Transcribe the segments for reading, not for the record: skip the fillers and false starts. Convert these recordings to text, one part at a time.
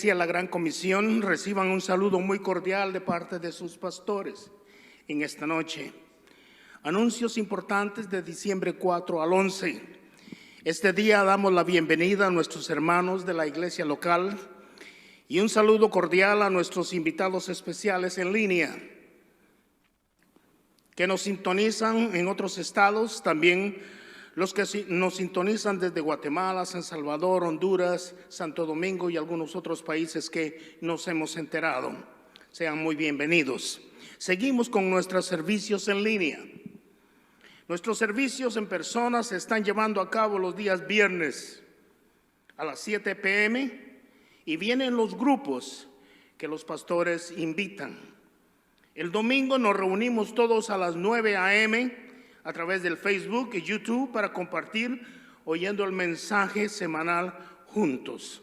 Iglesia La Gran Comisión reciban un saludo muy cordial de parte de sus pastores en esta noche. Anuncios importantes de diciembre 4 al 11. Este día damos la bienvenida a nuestros hermanos de la iglesia local y un saludo cordial a nuestros invitados especiales en línea que nos sintonizan en otros estados, también los que nos sintonizan desde Guatemala, San Salvador, Honduras, Santo Domingo y algunos otros países que nos hemos enterado. Sean muy bienvenidos. Seguimos con nuestros servicios en línea. Nuestros servicios en persona se están llevando a cabo los días viernes a las 7 p.m. y vienen los grupos que los pastores invitan. El domingo nos reunimos todos a las 9 a.m. a través del Facebook y YouTube para compartir oyendo el mensaje semanal juntos.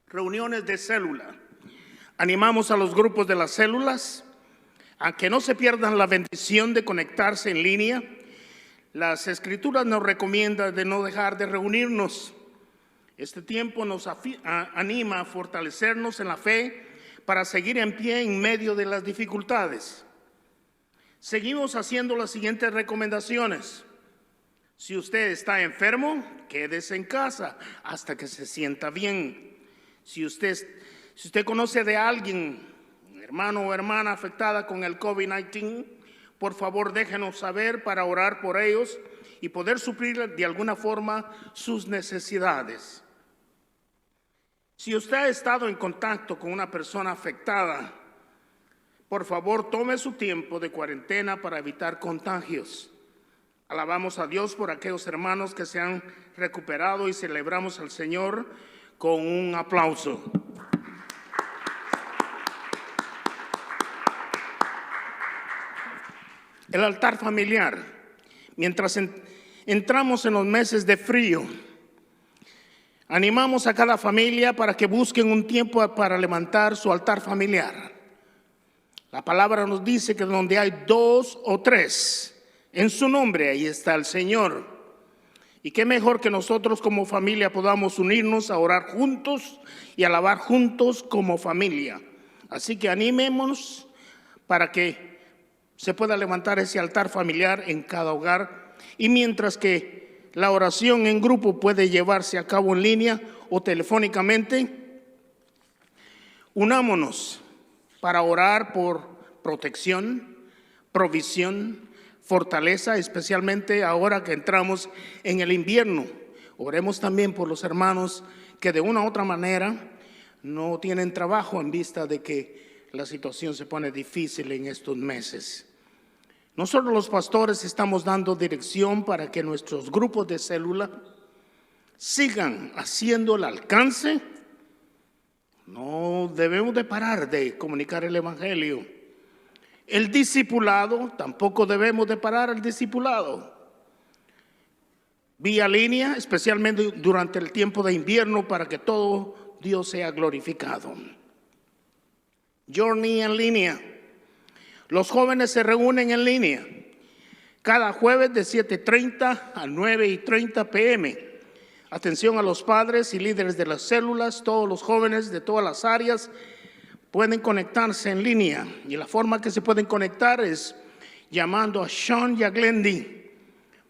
Reuniones de célula. Animamos a los grupos de las células a que no se pierdan la bendición de conectarse en línea. Las Escrituras nos recomiendan de no dejar de reunirnos. Este tiempo nos anima a fortalecernos en la fe para seguir en pie en medio de las dificultades. Seguimos haciendo las siguientes recomendaciones. Si usted está enfermo, quédese en casa hasta que se sienta bien. Si usted conoce de alguien, hermano o hermana afectada con el COVID-19, por favor déjenos saber para orar por ellos y poder suplir de alguna forma sus necesidades. Si usted ha estado en contacto con una persona afectada, por favor, tome su tiempo de cuarentena para evitar contagios. Alabamos a Dios por aquellos hermanos que se han recuperado y celebramos al Señor con un aplauso. El altar familiar. Mientras entramos en los meses de frío, animamos a cada familia para que busquen un tiempo para levantar su altar familiar. La palabra nos dice que donde hay 2 o 3 en su nombre, ahí está el Señor. Y qué mejor que nosotros como familia podamos unirnos a orar juntos y alabar juntos como familia. Así que animémonos para que se pueda levantar ese altar familiar en cada hogar. Y mientras que la oración en grupo puede llevarse a cabo en línea o telefónicamente, unámonos para orar por protección, provisión, fortaleza, especialmente ahora que entramos en el invierno. Oremos también por los hermanos que de una u otra manera no tienen trabajo en vista de que la situación se pone difícil en estos meses. Nosotros los pastores estamos dando dirección para que nuestros grupos de célula sigan haciendo el alcance. No debemos de parar de comunicar el evangelio. El discipulado, tampoco debemos de parar el discipulado. Vía línea, especialmente durante el tiempo de invierno, para que todo Dios sea glorificado. Journey en línea. Los jóvenes se reúnen en línea cada jueves de 7:30 a 9:30 p.m. Atención a los padres y líderes de las células, todos los jóvenes de todas las áreas pueden conectarse en línea. Y la forma que se pueden conectar es llamando a Sean y a Glendy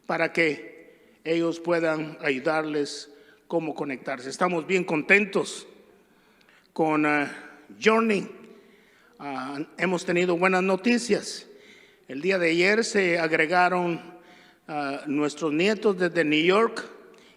para que ellos puedan ayudarles cómo conectarse. Estamos bien contentos con Journey. Hemos tenido buenas noticias. El día de ayer se agregaron nuestros nietos desde New York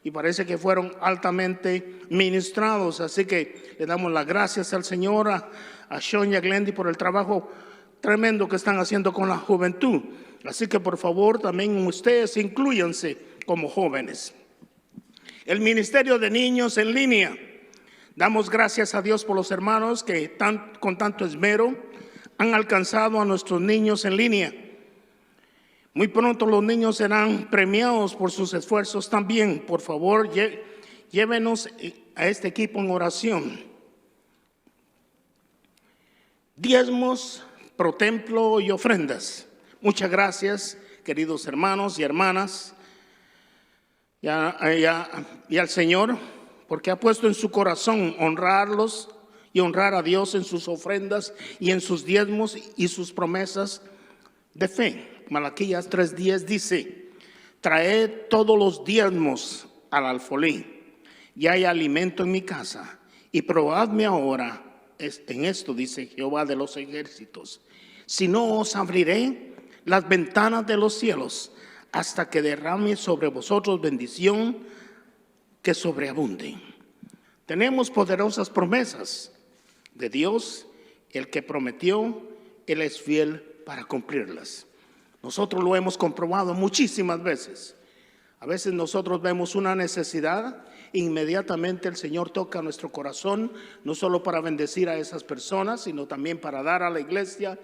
y parece que fueron altamente ministrados. Así que le damos las gracias al Señor, a Sean y a Glendy por el trabajo tremendo que están haciendo con la juventud. Así que por favor también ustedes inclúyanse como jóvenes. El Ministerio de Niños en línea. Damos gracias a Dios por los hermanos que con tanto esmero han alcanzado a nuestros niños en línea. Muy pronto los niños serán premiados por sus esfuerzos también. Por favor, llévenos a este equipo en oración. Diezmos, pro templo y ofrendas. Muchas gracias, queridos hermanos y hermanas, y al Señor, porque ha puesto en su corazón honrarlos y honrar a Dios en sus ofrendas y en sus diezmos y sus promesas de fe. Malaquías 3:10 dice: traed todos los diezmos al alfolí, y hay alimento en mi casa, y probadme ahora en esto, dice Jehová de los ejércitos, si no os abriré las ventanas de los cielos hasta que derrame sobre vosotros bendición que sobreabunde. Tenemos poderosas promesas de Dios. El que prometió, Él es fiel para cumplirlas. Nosotros lo hemos comprobado muchísimas veces. A veces nosotros vemos una necesidad, inmediatamente el Señor toca nuestro corazón, no solo para bendecir a esas personas, sino también para dar a la iglesia.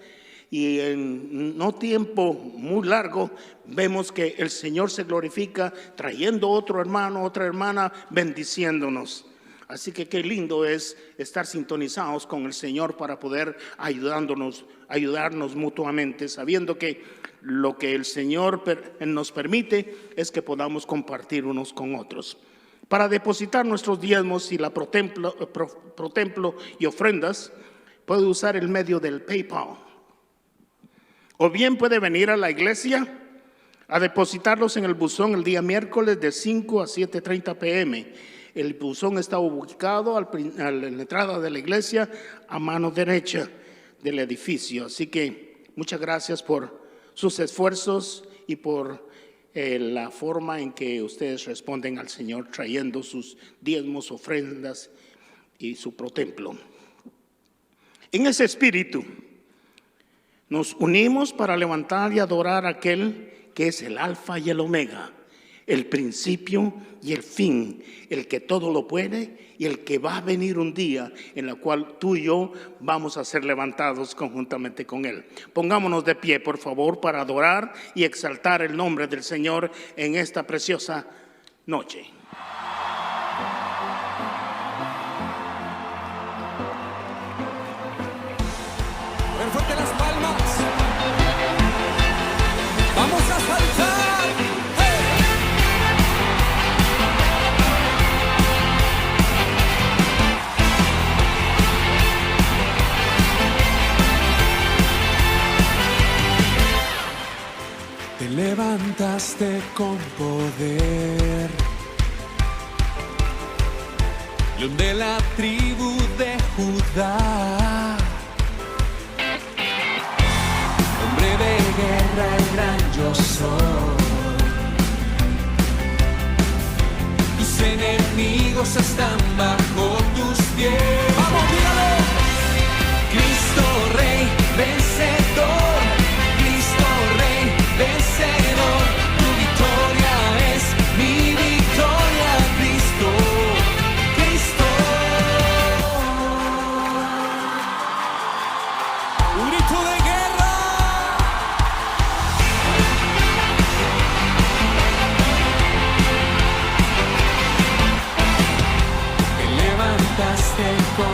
Y en no tiempo muy largo vemos que el Señor se glorifica trayendo otro hermano, otra hermana, bendiciéndonos. Así que qué lindo es estar sintonizados con el Señor para poder ayudarnos mutuamente, sabiendo que lo que el Señor nos permite es que podamos compartir unos con otros. Para depositar nuestros diezmos y la protemplo y ofrendas, puede usar el medio del PayPal. O bien puede venir a la iglesia a depositarlos en el buzón el día miércoles de 5 a 7:30 p.m. El buzón está ubicado a la entrada de la iglesia a mano derecha del edificio. Así que muchas gracias por sus esfuerzos y por la forma en que ustedes responden al Señor trayendo sus diezmos, ofrendas y su protemplo. En ese espíritu nos unimos para levantar y adorar a aquel que es el alfa y el omega, el principio y el fin, el que todo lo puede y el que va a venir un día en la cual tú y yo vamos a ser levantados conjuntamente con Él. Pongámonos de pie, por favor, para adorar y exaltar el nombre del Señor en esta preciosa noche. Fuerte las palmas. Vamos a saltar. ¡Hey! Te levantaste con poder, León de la tribu de Judá. De guerra, el gran yo soy. Tus enemigos están bajo tus pies. ¡Vamos, dígalo! Cristo Rey, vencedor. Cristo Rey, vencedor. Tu victoria es mi victoria, Cristo. Cristo. Un grito de guerra. Con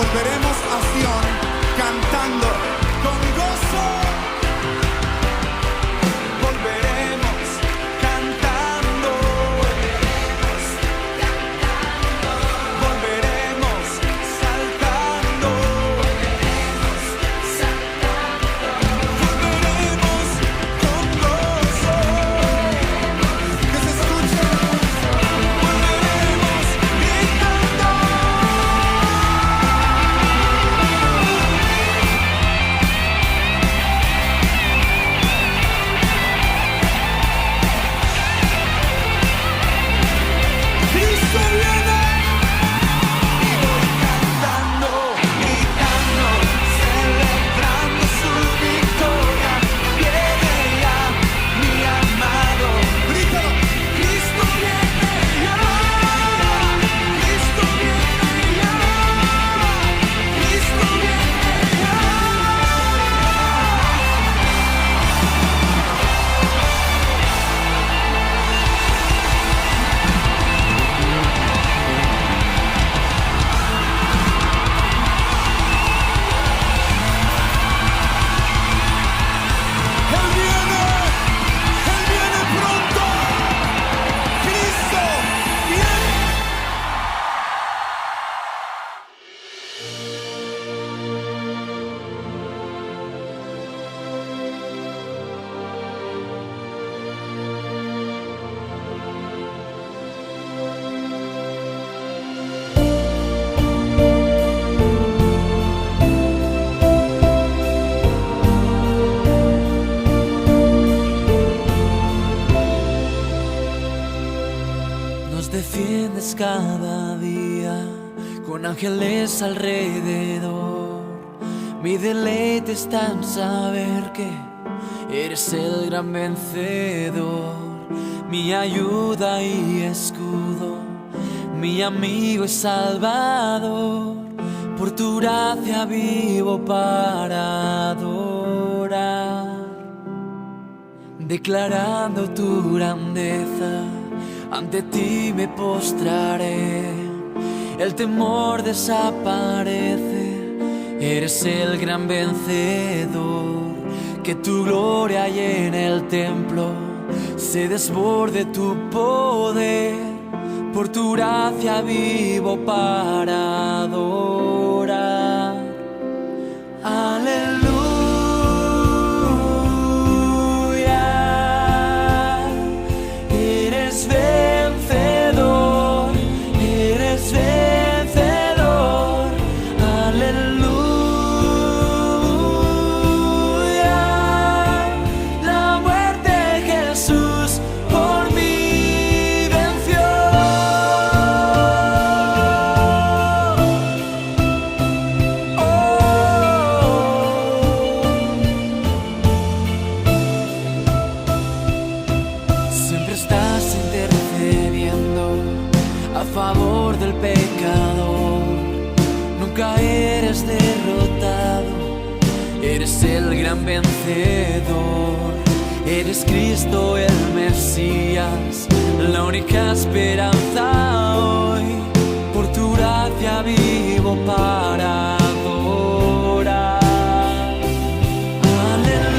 volveremos a Sion cantando con gozo. Volveremos cantando. Volveremos saltando. Volveremos con gozo. Que se escuche. Volveremos gritando. Cristo viene y voy cantando, gritando, celebrando su victoria. Viene ya mi amado. Grítalo. Cristo viene ya. Cristo viene ya. Cristo viene ya. Él viene pronto. Cristo viene. Nos defiendes cada día con ángeles alrededor. Mi deleite está en saber que eres el gran vencedor, mi ayuda y escudo, mi amigo y salvador. Por tu gracia vivo para adorar, declarando tu grandeza. Ante ti me postraré, el temor desaparece. Eres el gran vencedor, que tu gloria llene el templo, se desborde tu poder. Por tu gracia vivo para adorar. Aleluya. Eres vencedor, eres vencedor. Aleluya. La muerte Jesús por mí venció. Siempre estás intercediendo a favor del pecador. Nunca eres derrotado, eres el gran vencedor. Eres Cristo el Mesías, la única esperanza hoy. Por tu gracia vivo para adorar. Aleluya.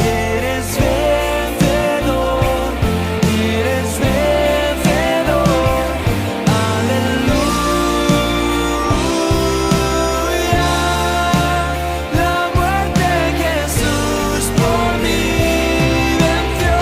Eres vencedor, eres vencedor. Aleluya. La muerte Jesús por mí venció.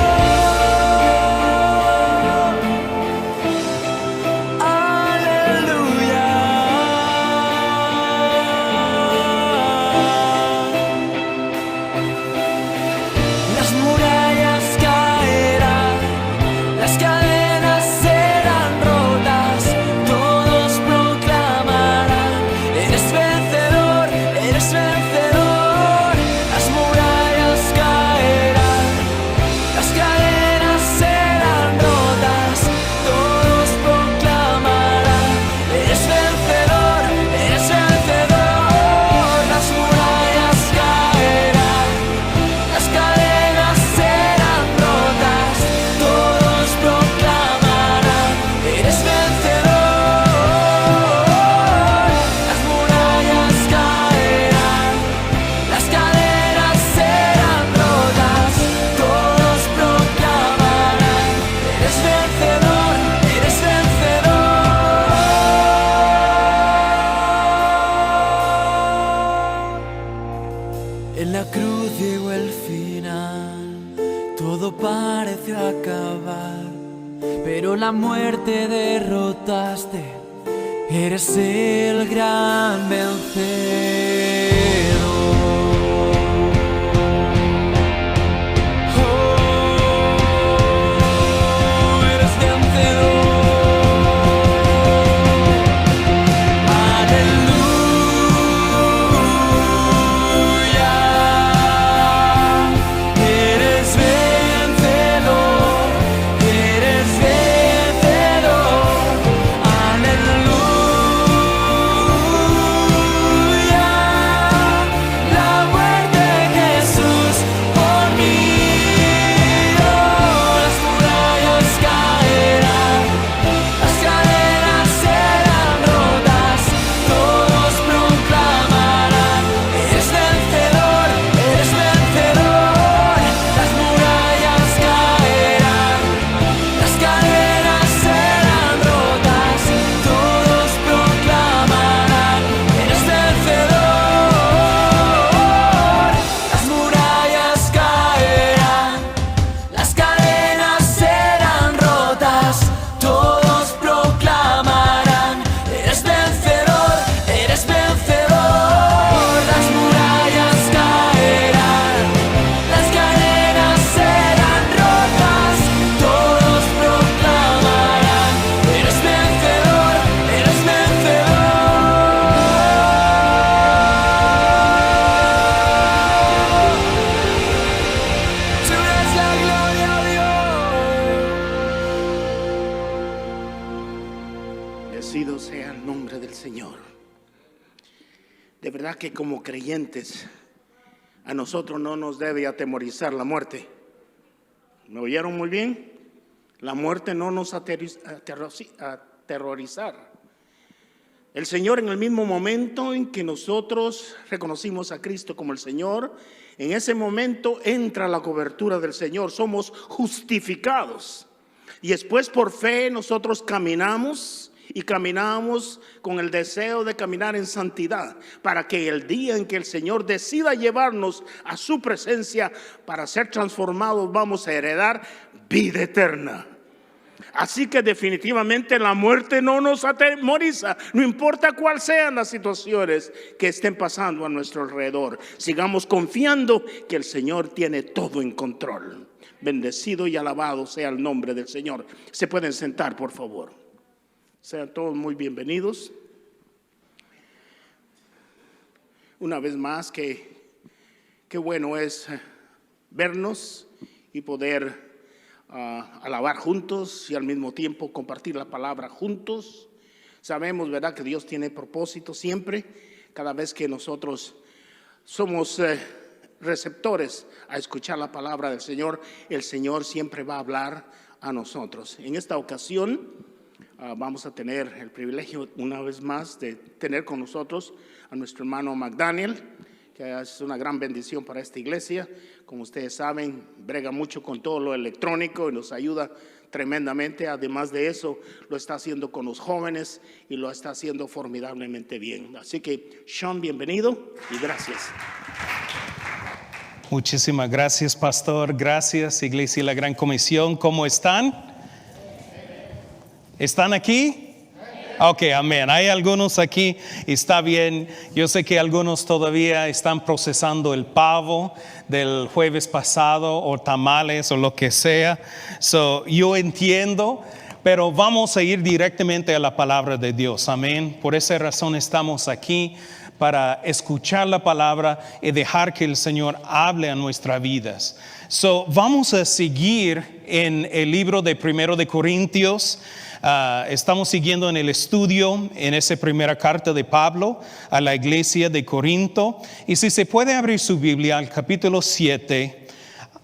la muerte derrotaste, eres el gran vencedor. Oh, eres vencedor. Bendecido sea el nombre del Señor. De verdad que como creyentes a nosotros no nos debe atemorizar la muerte. ¿Me oyeron muy bien? La muerte no nos aterrorizar. El Señor, en el mismo momento en que nosotros reconocimos a Cristo como el Señor, en ese momento entra la cobertura del Señor. Somos justificados. Y después por fe nosotros caminamos. Y caminamos con el deseo de caminar en santidad, para que el día en que el Señor decida llevarnos a su presencia para ser transformados, vamos a heredar vida eterna. Así que definitivamente la muerte no nos atemoriza, no importa cuáles sean las situaciones que estén pasando a nuestro alrededor. Sigamos confiando que el Señor tiene todo en control. Bendecido y alabado sea el nombre del Señor. Se pueden sentar, por favor. Sean todos muy bienvenidos. Una vez más, qué bueno es vernos y poder alabar juntos y al mismo tiempo compartir la palabra juntos. Sabemos, ¿verdad?, que Dios tiene propósito siempre. Cada vez que nosotros somos receptores a escuchar la palabra del Señor, el Señor siempre va a hablar a nosotros. En esta ocasión vamos a tener el privilegio una vez más de tener con nosotros a nuestro hermano McDaniel, que es una gran bendición para esta iglesia. Como ustedes saben, brega mucho con todo lo electrónico y nos ayuda tremendamente. Además de eso, lo está haciendo con los jóvenes y lo está haciendo formidablemente bien. Así que, Sean, bienvenido y gracias. Muchísimas gracias, pastor. Gracias, Iglesia y la Gran Comisión. ¿Cómo están? ¿Están aquí? Ok, amén. Hay algunos aquí, está bien. Yo sé que algunos todavía están procesando el pavo del jueves pasado o tamales o lo que sea. Yo entiendo, pero vamos a ir directamente a la palabra de Dios. Amén. Por esa razón estamos aquí, para escuchar la palabra y dejar que el Señor hable a nuestras vidas. Vamos a seguir en el libro de 1 de Corintios. Estamos siguiendo en el estudio en esa primera carta de Pablo a la iglesia de Corinto. Y si se puede abrir su Biblia al capítulo 7,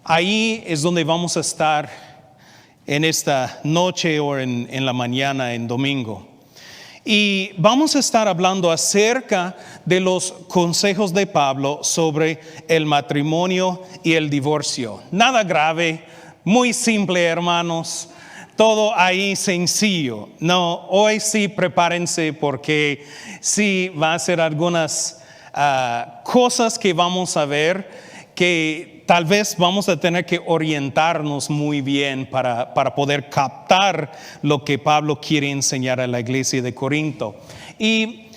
ahí es donde vamos a estar en esta noche o en la mañana, en domingo. Y vamos a estar hablando acerca de los consejos de Pablo sobre el matrimonio y el divorcio. Nada grave, muy simple, hermanos. Todo ahí sencillo. No, hoy sí prepárense, porque sí va a ser algunas cosas que vamos a ver que tal vez vamos a tener que orientarnos muy bien para poder captar lo que Pablo quiere enseñar a la iglesia de Corinto. Y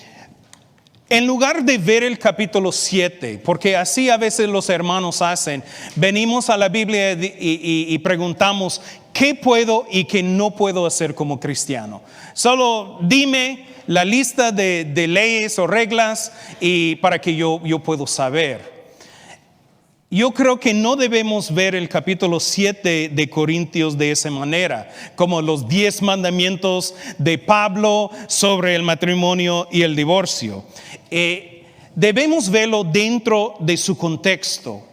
en lugar de ver el capítulo 7, porque así a veces los hermanos hacen, venimos a la Biblia y preguntamos, ¿qué puedo y qué no puedo hacer como cristiano? Solo dime la lista de leyes o reglas y para que yo pueda saber. Yo creo que no debemos ver el capítulo 7 de Corintios de esa manera, como los 10 mandamientos de Pablo sobre el matrimonio y el divorcio. Debemos verlo dentro de su contexto.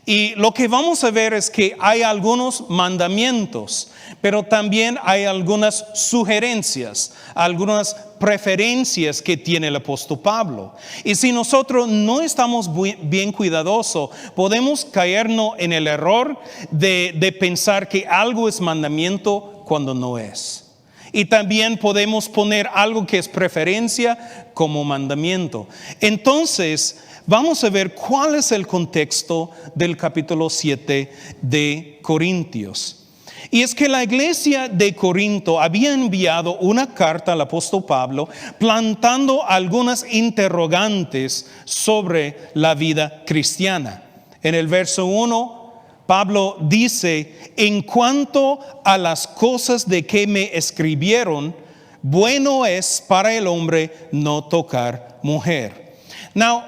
Y lo que vamos a ver es que hay algunos mandamientos, pero también hay algunas sugerencias, algunas preferencias que tiene el apóstol Pablo. Y si nosotros no estamos bien cuidadosos, podemos caernos en el error de pensar que algo es mandamiento cuando no es. Y también podemos poner algo que es preferencia como mandamiento. Entonces, vamos a ver cuál es el contexto del capítulo 7 de Corintios. Y es que la iglesia de Corinto había enviado una carta al apóstol Pablo plantando algunas interrogantes sobre la vida cristiana. En el verso 1, Pablo dice, en cuanto a las cosas de que me escribieron, bueno es para el hombre no tocar mujer. Now,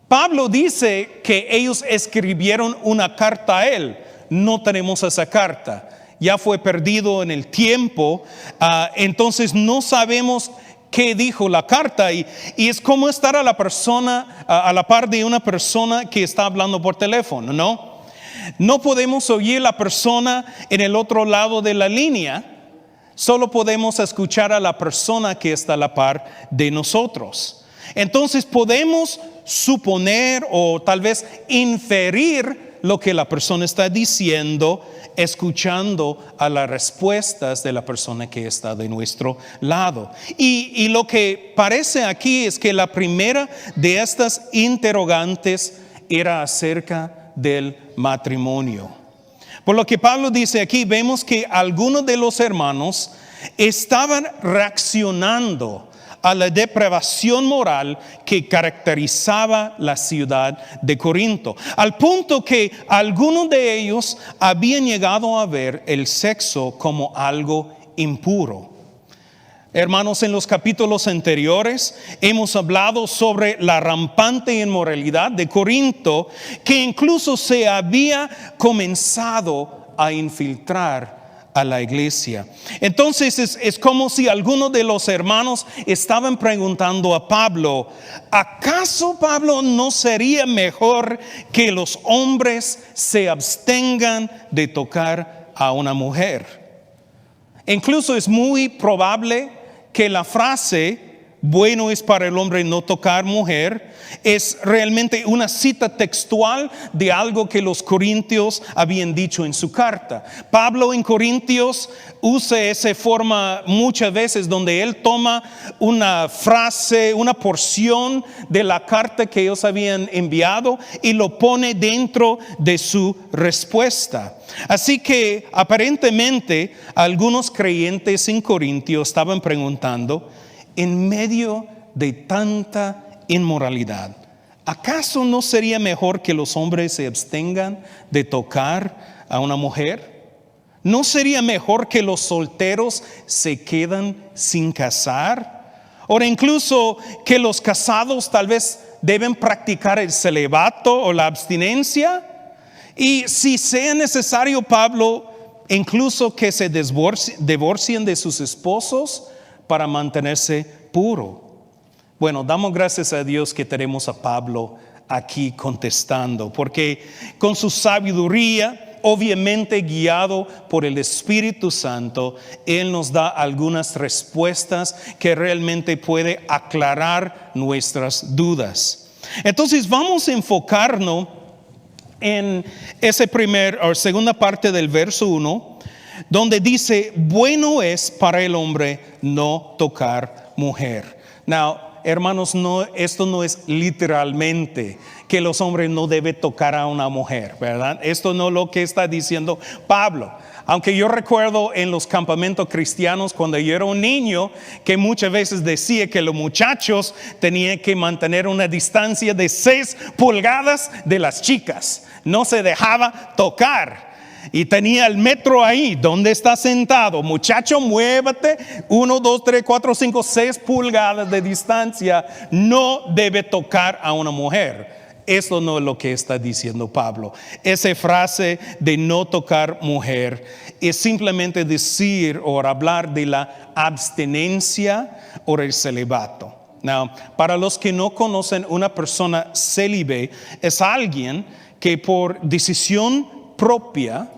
Pablo dice que ellos escribieron una carta a él. No tenemos esa carta. Ya fue perdido en el tiempo. Entonces no sabemos qué dijo la carta. Y es como estar a la par de una persona que está hablando por teléfono, ¿no? No podemos oír la persona en el otro lado de la línea. Solo podemos escuchar a la persona que está a la par de nosotros. Entonces podemos suponer o tal vez inferir lo que la persona está diciendo, escuchando a las respuestas de la persona que está de nuestro lado. Y lo que parece aquí es que la primera de estas interrogantes era acerca del matrimonio. Por lo que Pablo dice aquí, vemos que algunos de los hermanos estaban reaccionando a la depravación moral que caracterizaba la ciudad de Corinto, al punto que algunos de ellos habían llegado a ver el sexo como algo impuro. Hermanos, en los capítulos anteriores hemos hablado sobre la rampante inmoralidad de Corinto, que incluso se había comenzado a infiltrar a la iglesia. Entonces es como si algunos de los hermanos estaban preguntando a Pablo, ¿acaso Pablo no sería mejor que los hombres se abstengan de tocar a una mujer? Incluso es muy probable que la frase, bueno es para el hombre no tocar mujer, es realmente una cita textual de algo que los corintios habían dicho en su carta. Pablo en Corintios usa esa forma muchas veces donde él toma una frase, una porción de la carta que ellos habían enviado y lo pone dentro de su respuesta. Así que aparentemente algunos creyentes en Corintio estaban preguntando, en medio de tanta inmoralidad, ¿acaso no sería mejor que los hombres se abstengan de tocar a una mujer? ¿No sería mejor que los solteros se quedan sin casar? O incluso que los casados tal vez deben practicar el celibato o la abstinencia. Y si sea necesario, Pablo, incluso que se divorcien de sus esposos para mantenerse puro. Bueno, damos gracias a Dios que tenemos a Pablo aquí contestando, porque con su sabiduría, obviamente guiado por el Espíritu Santo, Él nos da algunas respuestas que realmente puede aclarar nuestras dudas. Entonces vamos a enfocarnos en esa segunda parte del verso 1, donde dice, bueno es para el hombre no tocar mujer. Now, hermanos, esto no es literalmente que los hombres no deben tocar a una mujer, ¿verdad? Esto no es lo que está diciendo Pablo. Aunque yo recuerdo en los campamentos cristianos cuando yo era un niño que muchas veces decía que los muchachos tenían que mantener una distancia de 6 pulgadas de las chicas. No se dejaba tocar. Y tenía el metro ahí, donde está sentado. Muchacho, muévete. 1, 2, 3, 4, 5, 6 pulgadas de distancia. No debe tocar a una mujer. Eso no es lo que está diciendo Pablo. Esa frase de no tocar mujer es simplemente decir o hablar de la abstinencia o el celibato. Now, para los que no conocen, una persona célibe es alguien que por decisión propia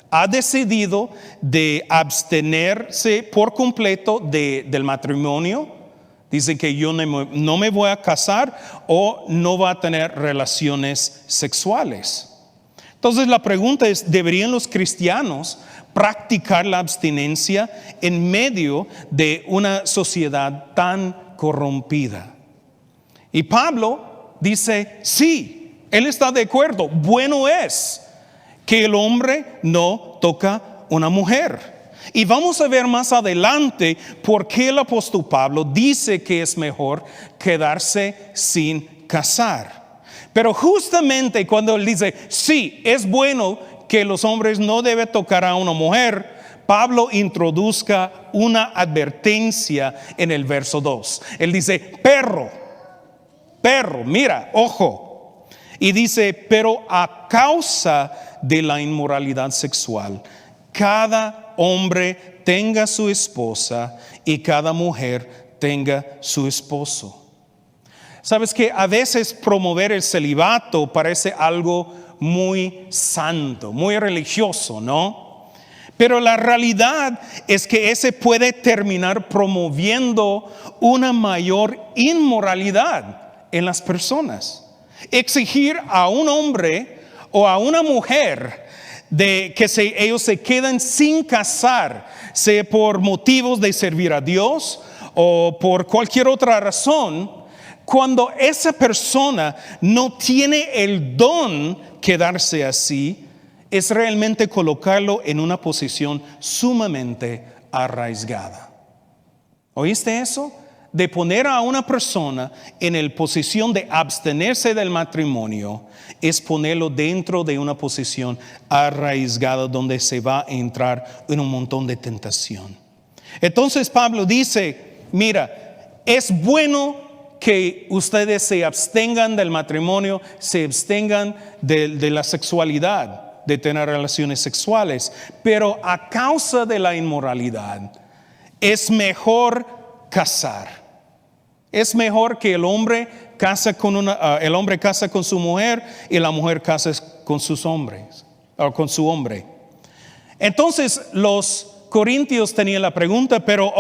ha decidido de abstenerse por completo del matrimonio. Dice que yo no me voy a casar o no va a tener relaciones sexuales. Entonces la pregunta es, ¿deberían los cristianos practicar la abstinencia en medio de una sociedad tan corrompida? Y Pablo dice, sí, él está de acuerdo. Bueno es que el hombre no toca una mujer. Y vamos a ver más adelante por qué el apóstol Pablo dice que es mejor quedarse sin casar. Pero justamente cuando él dice, sí, es bueno que los hombres no deben tocar a una mujer, Pablo introduzca una advertencia en el verso 2. Él dice, perro, mira, ojo. Y dice, pero a causa de la inmoralidad sexual, cada hombre tenga su esposa y cada mujer tenga su esposo. Sabes que a veces promover el celibato parece algo muy santo, muy religioso, ¿no? Pero la realidad es que ese puede terminar promoviendo una mayor inmoralidad en las personas. Exigir a un hombre o a una mujer de que ellos se quedan sin casar, sea por motivos de servir a Dios o por cualquier otra razón, cuando esa persona no tiene el don quedarse así, es realmente colocarlo en una posición sumamente arraigada. ¿Oíste eso? De poner a una persona en la posición de abstenerse del matrimonio es ponerlo dentro de una posición arraigada donde se va a entrar en un montón de tentación. Entonces Pablo dice, mira, es bueno que ustedes se abstengan del matrimonio, se abstengan de la sexualidad, de tener relaciones sexuales, pero a causa de la inmoralidad es mejor casar. Es mejor que el hombre casa con su mujer y la mujer casa con sus hombres o con su hombre. Entonces los corintios tenían la pregunta, pero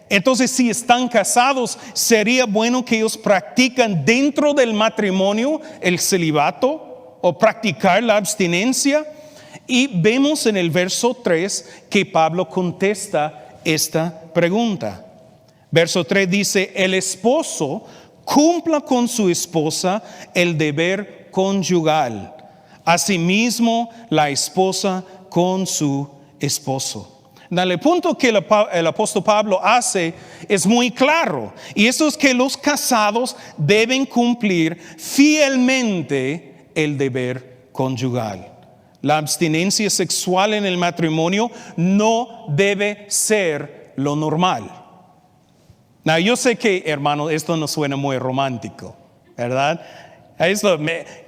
entonces si están casados, ¿sería bueno que ellos practican dentro del matrimonio el celibato o practicar la abstinencia? Y vemos en el verso 3 que Pablo contesta esta pregunta. Verso 3 dice, el esposo cumpla con su esposa el deber conyugal, asimismo la esposa con su esposo. El punto que el apóstol Pablo hace es muy claro, y eso es que los casados deben cumplir fielmente el deber conyugal. La abstinencia sexual en el matrimonio no debe ser lo normal. Yo sé que, hermano, esto no suena muy romántico, ¿verdad?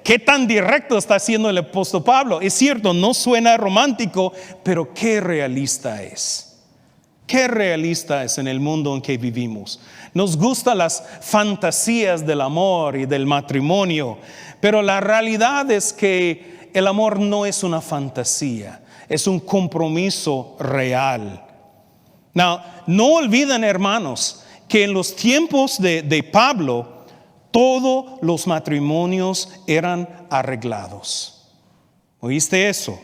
¿Qué tan directo está haciendo el apóstol Pablo? Es cierto, no suena romántico, pero qué realista es. Qué realista es en el mundo en que vivimos. Nos gustan las fantasías del amor y del matrimonio, pero la realidad es que el amor no es una fantasía, es un compromiso real. No olviden, hermanos, que en los tiempos de Pablo, todos los matrimonios eran arreglados. ¿Oíste eso?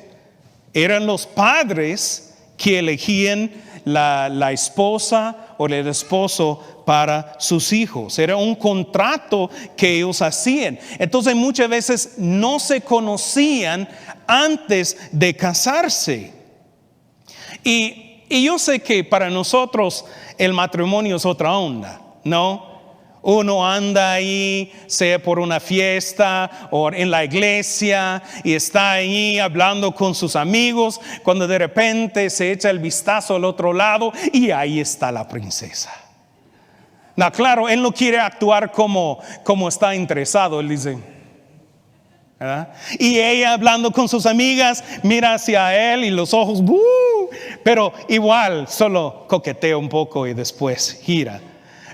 Eran los padres que elegían la esposa o el esposo para sus hijos. Era un contrato que ellos hacían. Entonces muchas veces no se conocían antes de casarse. Y yo sé que para nosotros el matrimonio es otra onda, ¿no? Uno anda ahí, sea por una fiesta o en la iglesia, y está ahí hablando con sus amigos, cuando de repente se echa el vistazo al otro lado y ahí está la princesa. No, claro, él no quiere actuar como está interesado, él dice, ¿verdad? Y ella hablando con sus amigas, mira hacia él y los ojos, pero igual solo coquetea un poco y después gira,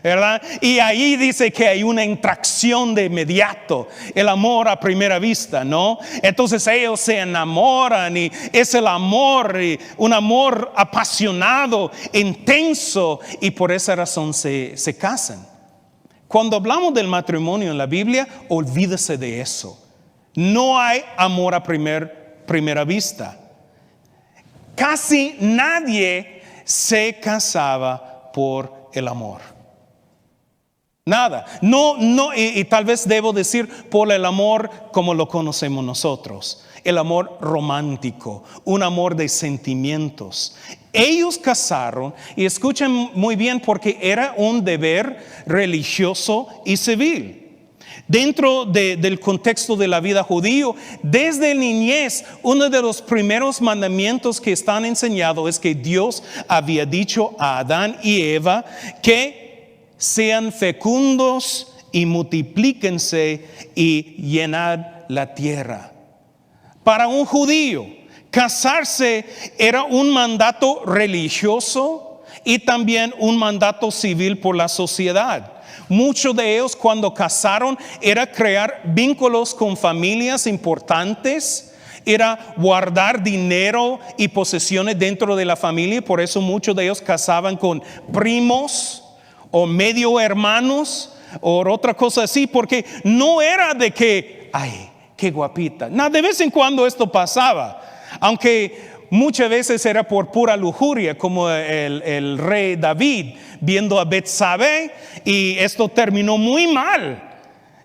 ¿verdad? Y ahí dice que hay una atracción de inmediato, el amor a primera vista, ¿no? Entonces ellos se enamoran y es el amor, y un amor apasionado, intenso, y por esa razón se casan. Cuando hablamos del matrimonio en la Biblia, olvídese de eso. No hay amor a primera vista. Casi nadie se casaba por el amor. Nada. No, y tal vez debo decir por el amor como lo conocemos nosotros. El amor romántico, un amor de sentimientos. Ellos casaron, y escuchen muy bien, porque era un deber religioso y civil. Dentro del contexto de la vida judío, desde niñez, uno de los primeros mandamientos que están enseñados es que Dios había dicho a Adán y Eva que sean fecundos y multiplíquense y llenad la tierra. Para un judío, casarse era un mandato religioso y también un mandato civil por la sociedad. Muchos de ellos, cuando casaron, era crear vínculos con familias importantes, era guardar dinero y posesiones dentro de la familia. Por eso muchos de ellos casaban con primos o medio hermanos o otra cosa así, porque no era de que, ay, qué guapita. No, de vez en cuando esto pasaba, aunque muchas veces era por pura lujuria, como el rey David viendo a Betsabé, y esto terminó muy mal.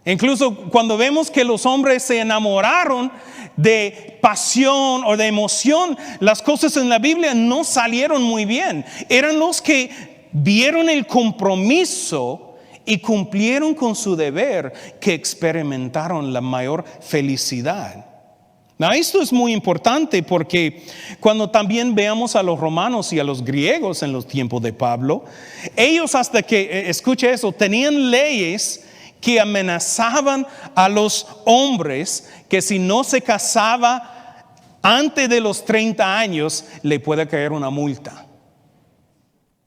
Incluso cuando vemos que los hombres se enamoraron de pasión o de emoción, las cosas en la Biblia no salieron muy bien. Eran los que vieron el compromiso y cumplieron con su deber que experimentaron la mayor felicidad. Esto es muy importante porque cuando también veamos a los romanos y a los griegos en los tiempos de Pablo, ellos hasta que, escuche eso, tenían leyes que amenazaban a los hombres que si no se casaba antes de los 30 años le puede caer una multa.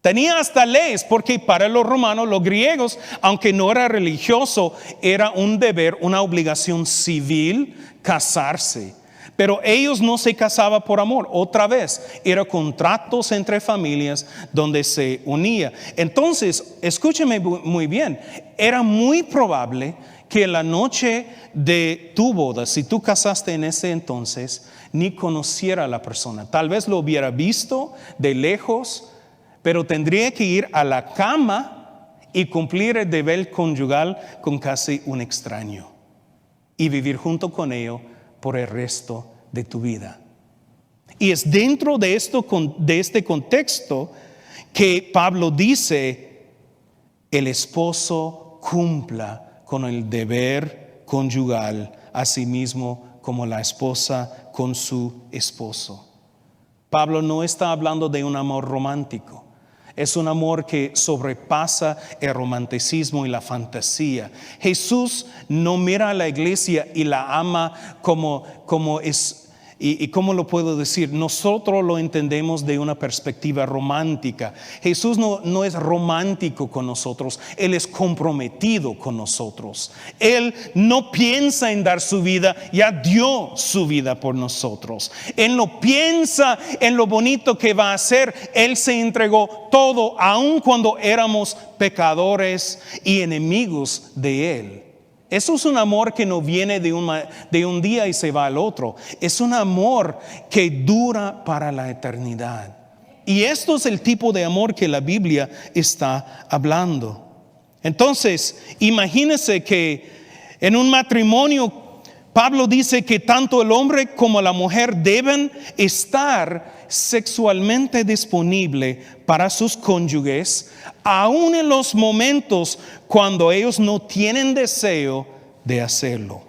Tenía hasta leyes porque para los romanos, los griegos, aunque no era religioso, era un deber, una obligación civil casarse. Pero ellos no se casaban por amor. Otra vez, eran contratos entre familias donde se unía. Entonces, escúcheme muy bien, era muy probable que en la noche de tu boda, si tú casaste en ese entonces, ni conociera a la persona. Tal vez lo hubiera visto de lejos, pero tendría que ir a la cama y cumplir el deber conyugal con casi un extraño y vivir junto con ellos por el resto de tu vida. Y es dentro de este contexto que Pablo dice: el esposo cumpla con el deber conyugal, así mismo como la esposa con su esposo. Pablo no está hablando de un amor romántico. Es un amor que sobrepasa el romanticismo y la fantasía. Jesús no mira a la iglesia y la ama como es. ¿Y cómo lo puedo decir? Nosotros lo entendemos de una perspectiva romántica. Jesús no es romántico con nosotros. Él es comprometido con nosotros. Él no piensa en dar su vida, ya dio su vida por nosotros. Él no piensa en lo bonito que va a hacer. Él se entregó todo, aun cuando éramos pecadores y enemigos de Él. Eso es un amor que no viene de un día y se va al otro. Es un amor que dura para la eternidad. Y esto es el tipo de amor que la Biblia está hablando. Entonces, imagínense que en un matrimonio, Pablo dice que tanto el hombre como la mujer deben estar sexualmente disponible para sus cónyuges, aun en los momentos cuando ellos no tienen deseo de hacerlo.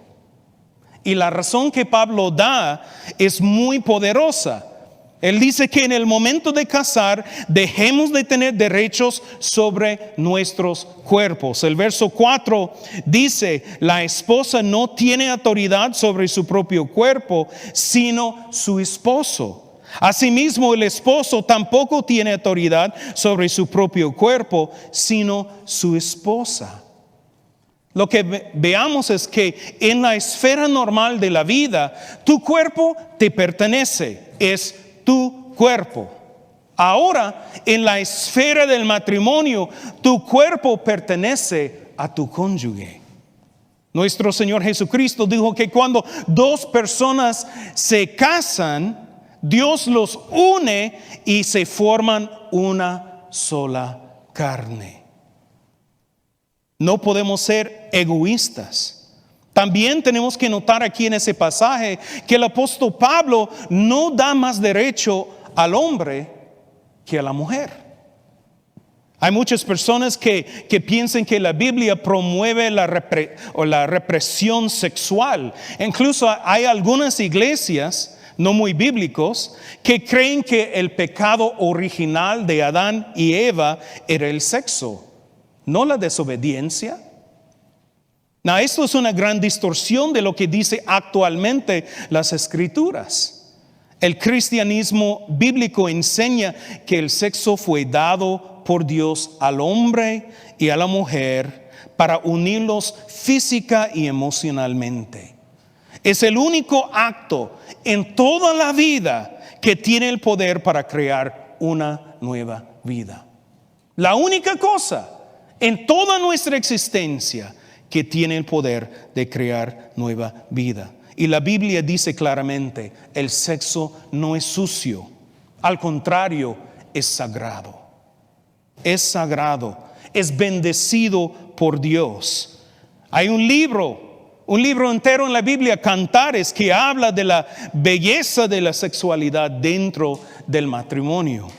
Y la razón que Pablo da es muy poderosa. Él dice que en el momento de casar dejemos de tener derechos sobre nuestros cuerpos. El verso 4 dice, la esposa no tiene autoridad sobre su propio cuerpo, sino su esposo. Asimismo, el esposo tampoco tiene autoridad sobre su propio cuerpo, sino su esposa. Lo que veamos es que en la esfera normal de la vida, tu cuerpo te pertenece, es tu cuerpo. Ahora, en la esfera del matrimonio, tu cuerpo pertenece a tu cónyuge. Nuestro Señor Jesucristo dijo que cuando dos personas se casan, Dios los une y se forman una sola carne. No podemos ser egoístas. También tenemos que notar aquí en ese pasaje que el apóstol Pablo no da más derecho al hombre que a la mujer. Hay muchas personas que piensan que la Biblia promueve la represión sexual. Incluso hay algunas iglesias no muy bíblicos que creen que el pecado original de Adán y Eva era el sexo, no la desobediencia. Now, esto es una gran distorsión de lo que dice actualmente las Escrituras. El cristianismo bíblico enseña que el sexo fue dado por Dios al hombre y a la mujer para unirlos física y emocionalmente. Es el único acto en toda la vida que tiene el poder para crear una nueva vida. La única cosa en toda nuestra existencia que tiene el poder de crear nueva vida. Y la Biblia dice claramente, el sexo no es sucio, al contrario, es sagrado. Es sagrado, es bendecido por Dios. Hay un libro entero en la Biblia, Cantares, que habla de la belleza de la sexualidad dentro del matrimonio.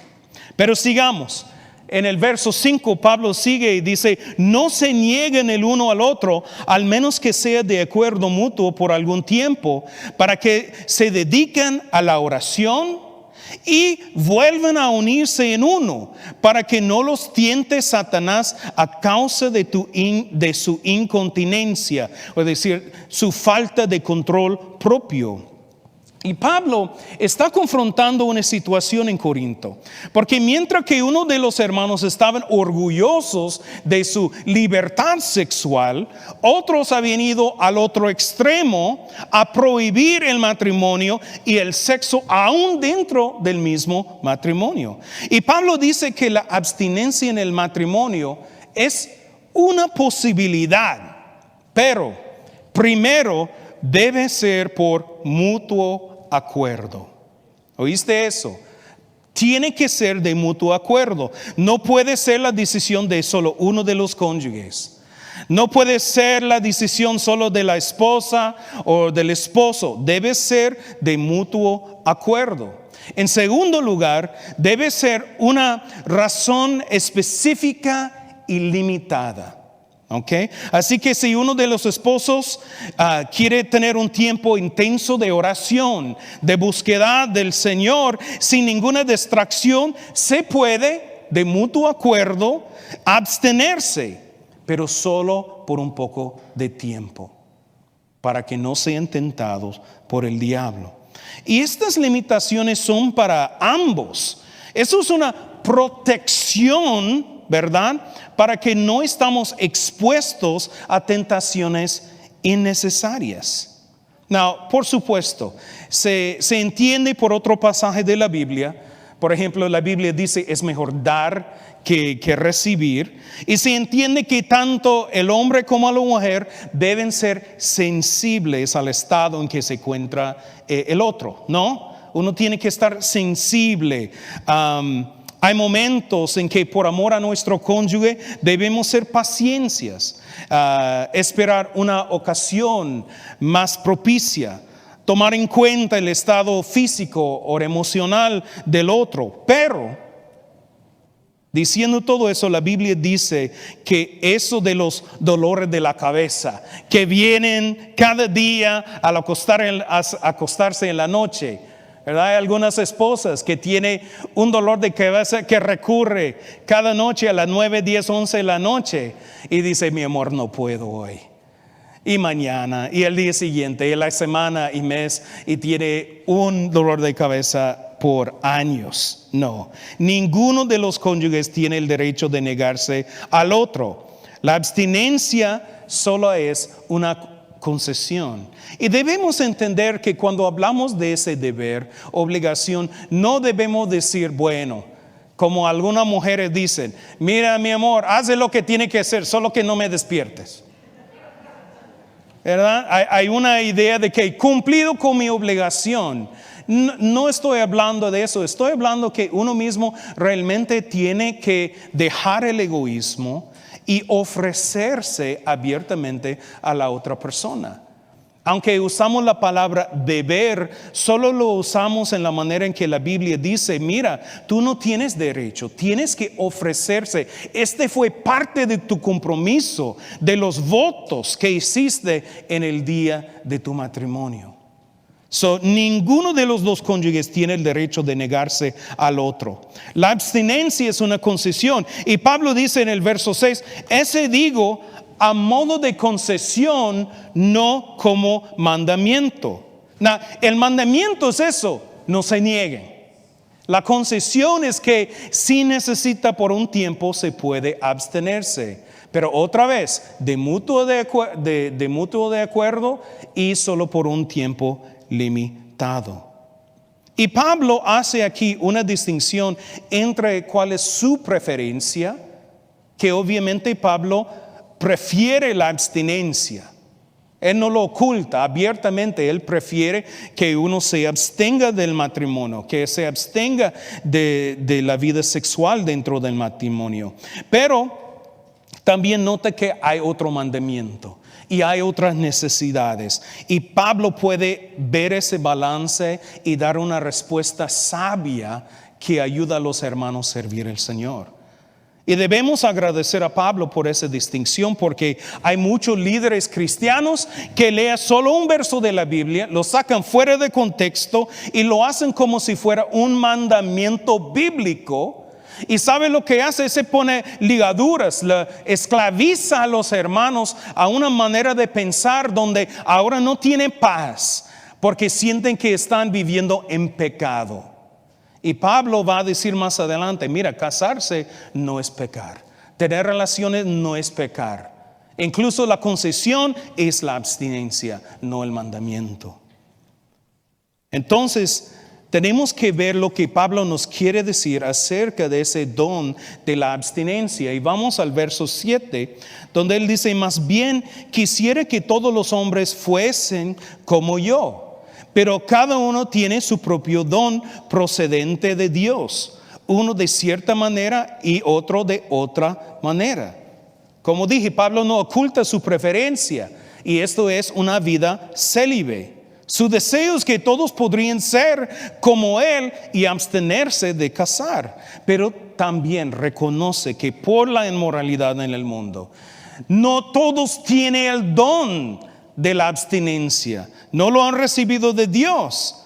Pero sigamos. En el verso 5 Pablo sigue y dice, no se nieguen el uno al otro, al menos que sea de acuerdo mutuo por algún tiempo, para que se dediquen a la oración y vuelvan a unirse en uno, para que no los tiente Satanás a causa de su incontinencia, es decir, su falta de control propio. Y Pablo está confrontando una situación en Corinto, porque mientras que uno de los hermanos estaban orgullosos de su libertad sexual, otros habían ido al otro extremo a prohibir el matrimonio y el sexo aún dentro del mismo matrimonio. Y Pablo dice que la abstinencia en el matrimonio es una posibilidad, pero primero debe ser por mutuo acuerdo. ¿Oíste eso? Tiene que ser de mutuo acuerdo. No puede ser la decisión de solo uno de los cónyuges. No puede ser la decisión solo de la esposa o del esposo. Debe ser de mutuo acuerdo. En segundo lugar, debe ser una razón específica y limitada. Okay. Así que si uno de los esposos quiere tener un tiempo intenso de oración, de búsqueda del Señor, sin ninguna distracción, se puede, de mutuo acuerdo, abstenerse, pero solo por un poco de tiempo, para que no sean tentados por el diablo. Y estas limitaciones son para ambos. Eso es una protección, ¿verdad? Para que no estamos expuestos a tentaciones innecesarias. Now, por supuesto, se entiende por otro pasaje de la Biblia. Por ejemplo, la Biblia dice es mejor dar que recibir. Y se entiende que tanto el hombre como la mujer deben ser sensibles al estado en que se encuentra el otro, ¿no? uno tiene que estar sensible. Hay momentos en que por amor a nuestro cónyuge debemos ser pacientes, esperar una ocasión más propicia, tomar en cuenta el estado físico o emocional del otro. Pero, diciendo todo eso, la Biblia dice que eso de los dolores de la cabeza que vienen cada día al acostarse en la noche, ¿verdad? Hay algunas esposas que tienen un dolor de cabeza que recurre cada noche a las 9, 10, 11 de la noche y dice, mi amor, no puedo hoy. Y mañana, y el día siguiente, y la semana y mes, y tiene un dolor de cabeza por años. No, ninguno de los cónyuges tiene el derecho de negarse al otro. La abstinencia solo es una concesión. Y debemos entender que cuando hablamos de ese deber, obligación, no debemos decir, bueno, como algunas mujeres dicen, mira mi amor, haz lo que tiene que hacer, solo que no me despiertes. ¿Verdad? Hay una idea de que he cumplido con mi obligación. No estoy hablando de eso, estoy hablando que uno mismo realmente tiene que dejar el egoísmo y ofrecerse abiertamente a la otra persona. Aunque usamos la palabra deber, solo lo usamos en la manera en que la Biblia dice, mira, tú no tienes derecho, tienes que ofrecerse. Este fue parte de tu compromiso, de los votos que hiciste en el día de tu matrimonio. Ninguno de los dos cónyuges tiene el derecho de negarse al otro. La abstinencia es una concesión. Y Pablo dice en el verso 6, ese digo a modo de concesión, no como mandamiento. El mandamiento es eso, no se nieguen. La concesión es que si necesita por un tiempo se puede abstenerse. Pero otra vez, de mutuo de acuerdo y solo por un tiempo limitado. Y Pablo hace aquí una distinción entre cuál es su preferencia, que obviamente Pablo prefiere la abstinencia. Él no lo oculta abiertamente, él prefiere que uno se abstenga del matrimonio, que se abstenga de la vida sexual dentro del matrimonio. Pero también nota que hay otro mandamiento y hay otras necesidades. Y Pablo puede ver ese balance y dar una respuesta sabia que ayuda a los hermanos a servir al Señor. Y debemos agradecer a Pablo por esa distinción, porque hay muchos líderes cristianos que leen solo un verso de la Biblia, lo sacan fuera de contexto y lo hacen como si fuera un mandamiento bíblico. Y ¿sabe lo que hace? Se pone ligaduras, esclaviza a los hermanos a una manera de pensar donde ahora no tienen paz, porque sienten que están viviendo en pecado. Y Pablo va a decir más adelante, mira, casarse no es pecar, tener relaciones no es pecar. Incluso la concesión es la abstinencia, no el mandamiento. Entonces, tenemos que ver lo que Pablo nos quiere decir acerca de ese don de la abstinencia. Y vamos al verso 7, donde él dice, más bien quisiera que todos los hombres fuesen como yo. Pero cada uno tiene su propio don procedente de Dios, uno de cierta manera y otro de otra manera. Como dije, Pablo no oculta su preferencia, y esto es una vida célibe. Su deseo es que todos podrían ser como él y abstenerse de casar, pero también reconoce que por la inmoralidad en el mundo, no todos tienen el don de la abstinencia, no lo han recibido de Dios,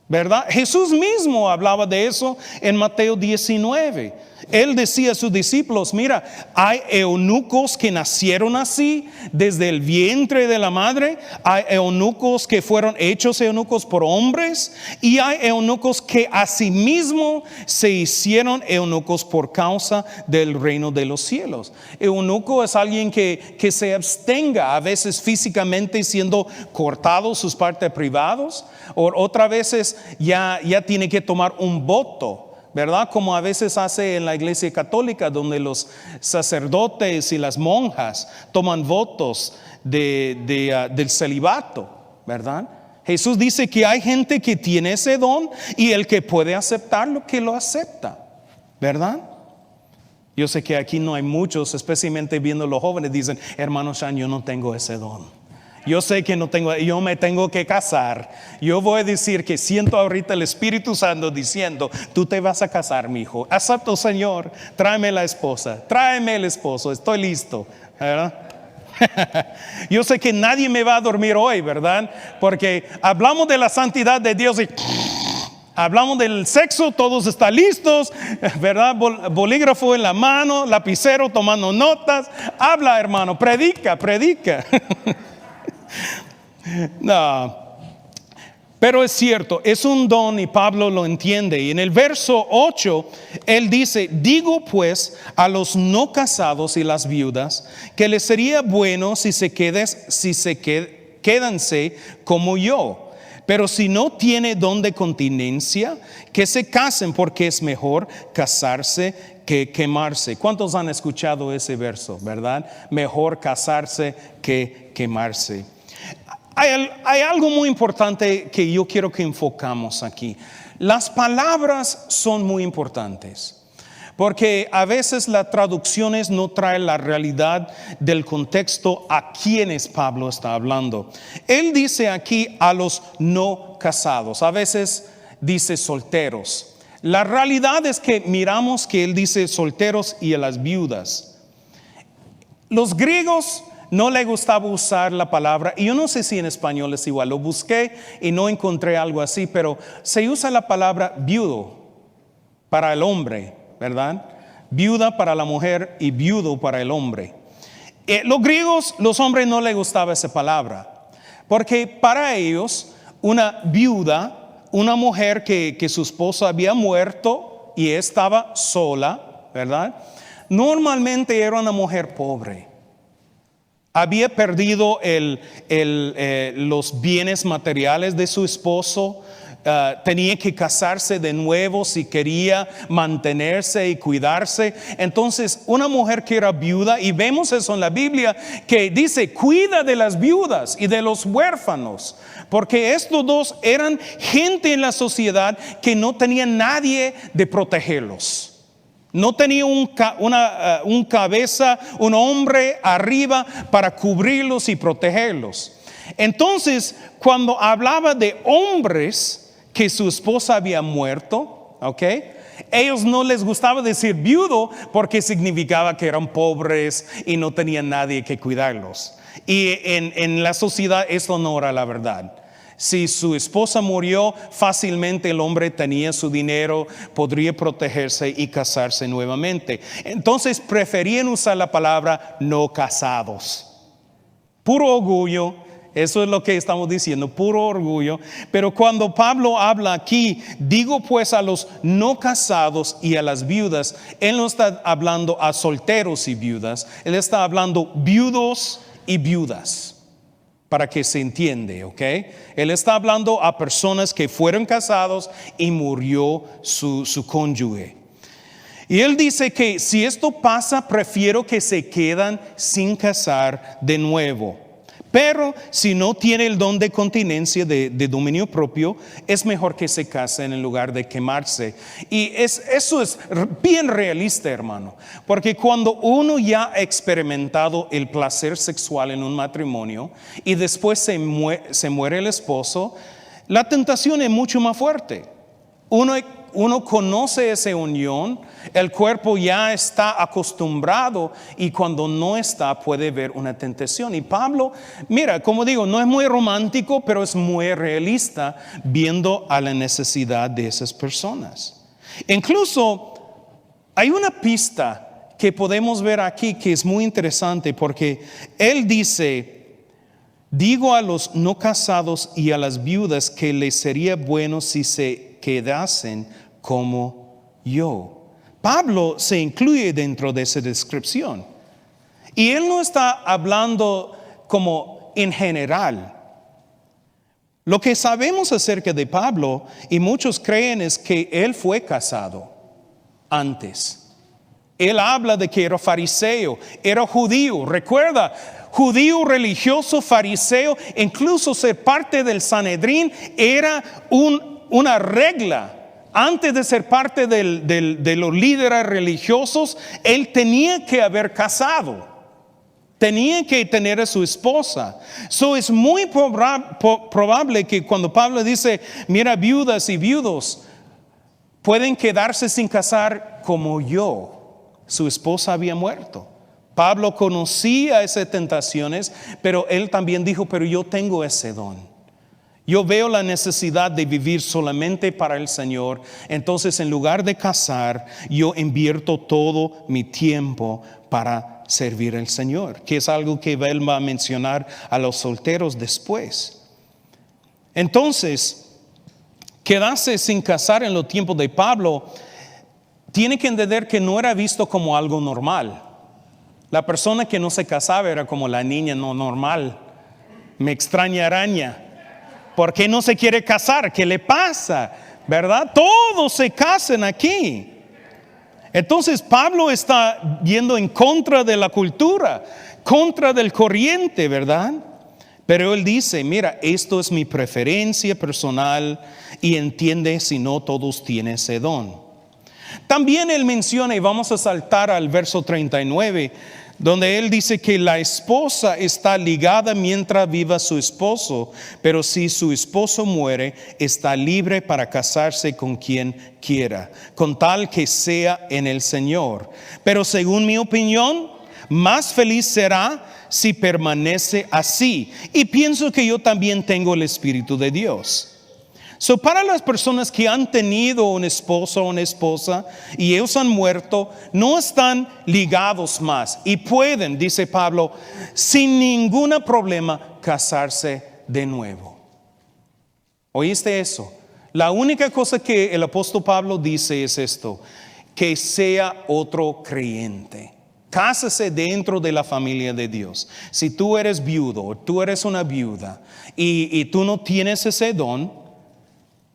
¿verdad? Jesús mismo hablaba de eso en Mateo 19. Él decía a sus discípulos, mira, hay eunucos que nacieron así desde el vientre de la madre, hay eunucos que fueron hechos eunucos por hombres, y hay eunucos que asimismo se hicieron eunucos por causa del reino de los cielos. Eunuco es alguien que se abstenga, a veces físicamente siendo cortados sus partes privadas, o otras veces ya tiene que tomar un voto, ¿verdad? Como a veces hace en la iglesia católica, donde los sacerdotes y las monjas toman votos del celibato, ¿verdad? Jesús dice que hay gente que tiene ese don y el que puede aceptarlo, que lo acepta, ¿verdad? Yo sé que aquí no hay muchos, especialmente viendo los jóvenes, dicen, hermano Sean, yo no tengo ese don. Yo sé que no tengo, yo me tengo que casar. Yo voy a decir que siento ahorita el Espíritu Santo diciendo, tú te vas a casar, mi hijo. Acepto, Señor, tráeme la esposa, tráeme el esposo, estoy listo, ¿verdad? Yo sé que nadie me va a dormir hoy, ¿verdad? Porque hablamos de la santidad de Dios y hablamos del sexo, todos están listos, ¿verdad? Bolígrafo en la mano, lapicero tomando notas. Habla, hermano, predica. No, pero es cierto, es un don y Pablo lo entiende. Y en el verso 8, él dice, digo pues a los no casados y las viudas, que les sería bueno quédanse como yo. Pero si no tiene don de continencia, que se casen, porque es mejor casarse que quemarse. ¿Cuántos han escuchado ese verso, verdad? Mejor casarse que quemarse. Hay algo muy importante que yo quiero que enfocamos aquí. Las palabras son muy importantes, porque a veces las traducciones no traen la realidad del contexto a quienes Pablo está hablando. Él dice aquí a los no casados, a veces dice solteros. La realidad es que miramos que él dice solteros y a las viudas. Los griegos no le gustaba usar la palabra, y yo no sé si en español es igual, lo busqué y no encontré algo así, pero se usa la palabra viudo para el hombre, ¿verdad? Viuda para la mujer y viudo para el hombre. Los griegos, los hombres no les gustaba esa palabra, porque para ellos una viuda, una mujer que su esposo había muerto y estaba sola, ¿verdad? Normalmente era una mujer pobre. Había perdido los bienes materiales de su esposo. Tenía que casarse de nuevo si quería mantenerse y cuidarse. Entonces una mujer que era viuda, y vemos eso en la Biblia, que dice cuida de las viudas y de los huérfanos, porque estos dos eran gente en la sociedad que no tenía nadie de protegerlos. No tenía un cabeza, un hombre arriba para cubrirlos y protegerlos. Entonces, cuando hablaba de hombres que su esposa había muerto, ellos no les gustaba decir viudo porque significaba que eran pobres y no tenían nadie que cuidarlos. Y en la sociedad eso no era la verdad. Si su esposa murió, fácilmente el hombre tenía su dinero, podría protegerse y casarse nuevamente. Entonces preferían usar la palabra no casados. Puro orgullo, eso es lo que estamos diciendo, puro orgullo. Pero cuando Pablo habla aquí, digo pues a los no casados y a las viudas, él no está hablando a solteros y viudas, él está hablando viudos y viudas. Para que se entiende, Él está hablando a personas que fueron casados y murió su cónyuge. Y él dice que si esto pasa, prefiero que se quedan sin casar de nuevo. Pero si no tiene el don de continencia, de dominio propio, es mejor que se casen en lugar de quemarse. Y eso es bien realista, hermano. Porque cuando uno ya ha experimentado el placer sexual en un matrimonio y después se muere el esposo, la tentación es mucho más fuerte. Uno conoce esa unión, el cuerpo ya está acostumbrado y cuando no está puede ver una tentación. Y Pablo, mira, como digo, no es muy romántico, pero es muy realista viendo a la necesidad de esas personas. Incluso hay una pista que podemos ver aquí que es muy interesante porque él dice, digo a los no casados y a las viudas que les sería bueno si se quedasen como yo. Pablo se incluye dentro de esa descripción. Y él no está hablando como en general. Lo que sabemos acerca de Pablo, y muchos creen, es que él fue casado antes. Él habla de que era fariseo, era judío. Recuerda, judío religioso, fariseo, incluso ser parte del Sanedrín era una regla. Antes de ser parte de los líderes religiosos, él tenía que haber casado. Tenía que tener a su esposa. Es muy probable que cuando Pablo dice, mira, viudas y viudos pueden quedarse sin casar como yo. Su esposa había muerto. Pablo conocía esas tentaciones, pero él también dijo, pero yo tengo ese don. Yo veo la necesidad de vivir solamente para el Señor. Entonces, en lugar de casar, yo invierto todo mi tiempo para servir al Señor, que es algo que él va a mencionar a los solteros después. Entonces, quedarse sin casar en los tiempos de Pablo, tiene que entender que no era visto como algo normal. La persona que no se casaba era como la niña no normal. Me extraña araña. ¿Por qué no se quiere casar? ¿Qué le pasa? ¿Verdad? Todos se casan aquí. Entonces Pablo está yendo en contra de la cultura, contra del corriente, ¿verdad? Pero él dice, mira, esto es mi preferencia personal y entiende si no todos tienen ese don. También él menciona, y vamos a saltar al verso 39, donde él dice que la esposa está ligada mientras viva su esposo, pero si su esposo muere, está libre para casarse con quien quiera, con tal que sea en el Señor. Pero según mi opinión, más feliz será si permanece así. Y pienso que yo también tengo el Espíritu de Dios. Para las personas que han tenido un esposo o una esposa y ellos han muerto, no están ligados más y pueden, dice Pablo, sin ningún problema casarse de nuevo. ¿Oíste eso? La única cosa que el apóstol Pablo dice es esto, que sea otro creyente. Cásese dentro de la familia de Dios. Si tú eres viudo o tú eres una viuda y tú no tienes ese don,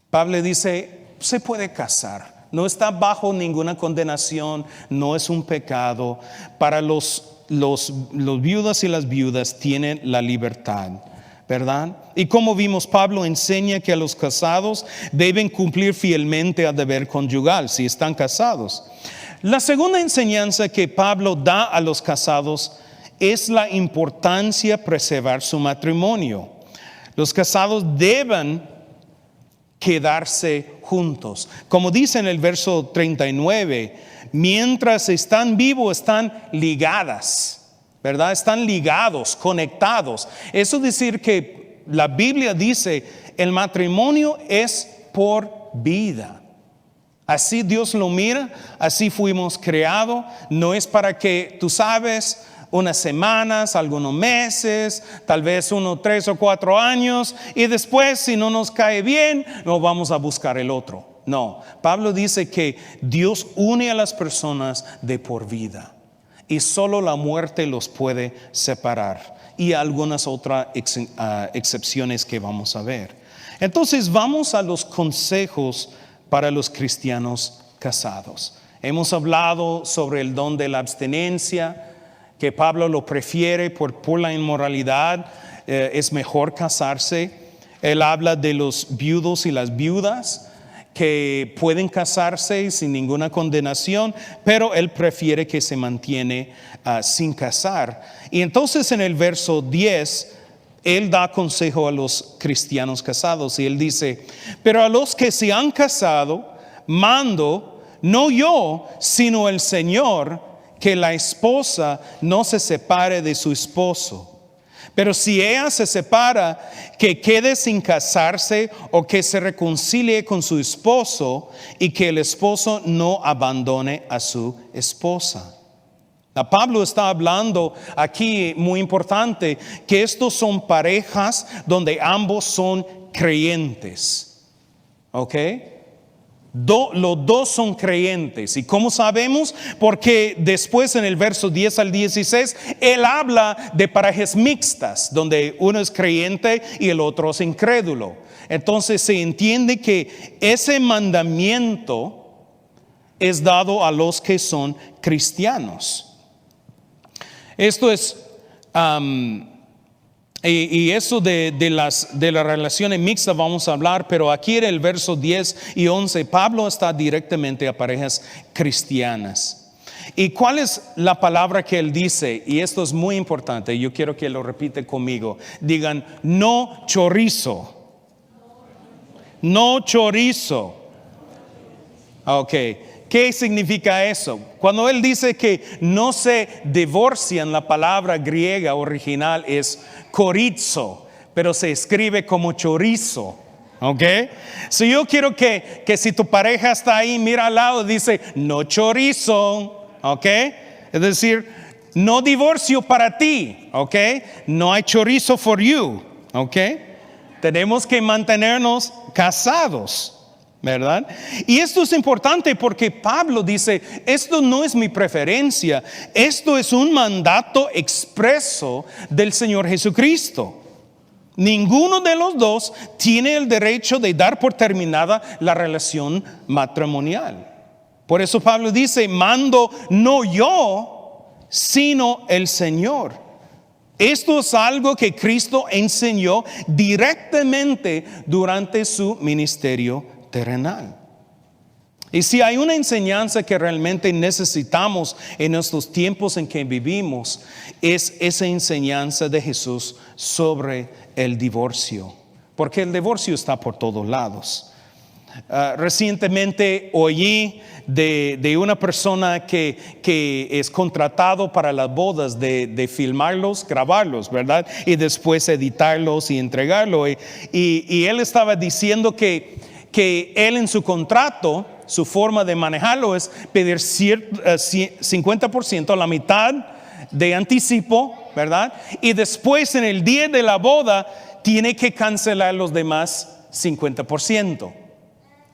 Pablo dice, se puede casar, no está bajo ninguna condenación, no es un pecado. Para los viudas y las viudas tienen la libertad, ¿verdad? Y como vimos, Pablo enseña que a los casados deben cumplir fielmente el deber conyugal si están casados. La segunda enseñanza que Pablo da a los casados es la importancia de preservar su matrimonio. Los casados deben quedarse juntos. Como dice en el verso 39, mientras están vivos están ligadas, ¿verdad? Están ligados, conectados. Eso es decir que la Biblia dice, el matrimonio es por vida. Así Dios lo mira, así fuimos creados. No es para que, tú sabes, unas semanas, algunos meses, tal vez 1, 3 o 4 años, y después si no nos cae bien, nos vamos a buscar el otro. No, Pablo dice que Dios une a las personas de por vida y solo la muerte los puede separar, y algunas otras excepciones que vamos a ver. Entonces vamos a los consejos para los cristianos casados. Hemos hablado sobre el don de la abstinencia, que Pablo lo prefiere por la inmoralidad, es mejor casarse. Él habla de los viudos y las viudas que pueden casarse sin ninguna condenación, pero él prefiere que se mantiene sin casar. Y entonces en el verso 10, él da consejo a los cristianos casados y él dice, pero a los que se han casado, mando, no yo, sino el Señor, que la esposa no se separe de su esposo. Pero si ella se separa, que quede sin casarse o que se reconcilie con su esposo, y que el esposo no abandone a su esposa. Pablo está hablando aquí, muy importante, que estos son parejas donde ambos son creyentes. ¿Ok? Los dos son creyentes. ¿Y cómo sabemos? Porque después en el verso 10 al 16 él habla de parejas mixtas, donde uno es creyente y el otro es incrédulo. Entonces se entiende que ese mandamiento es dado a los que son cristianos. Esto es, y eso de las relaciones mixtas vamos a hablar, pero aquí en el verso 10 y 11, Pablo está directamente a parejas cristianas. ¿Y cuál es la palabra que él dice? Y esto es muy importante, yo quiero que lo repite conmigo. Digan, no chorizo. No chorizo. Ok, ¿qué significa eso? Cuando él dice que no se divorcian, la palabra griega original es chorizo, pero se escribe como chorizo. Ok, si yo quiero que si tu pareja está ahí, mira al lado, dice no chorizo. Ok, es decir, no divorcio para ti. Ok, no hay chorizo for you. Ok, tenemos que mantenernos casados, ¿verdad? Y esto es importante porque Pablo dice, esto no es mi preferencia, esto es un mandato expreso del Señor Jesucristo. Ninguno de los dos tiene el derecho de dar por terminada la relación matrimonial. Por eso Pablo dice, mando no yo, sino el Señor. Esto es algo que Cristo enseñó directamente durante su ministerio terrenal. Y si hay una enseñanza que realmente necesitamos en estos tiempos en que vivimos, es esa enseñanza de Jesús sobre el divorcio. Porque el divorcio está por todos lados. Recientemente oí de una persona que es contratado para las bodas de filmarlos, grabarlos, ¿verdad? Y después editarlos y entregarlos. Y él estaba diciendo que él en su contrato, su forma de manejarlo es pedir 50%, la mitad de anticipo, ¿verdad? Y después en el día de la boda tiene que cancelar los demás 50%.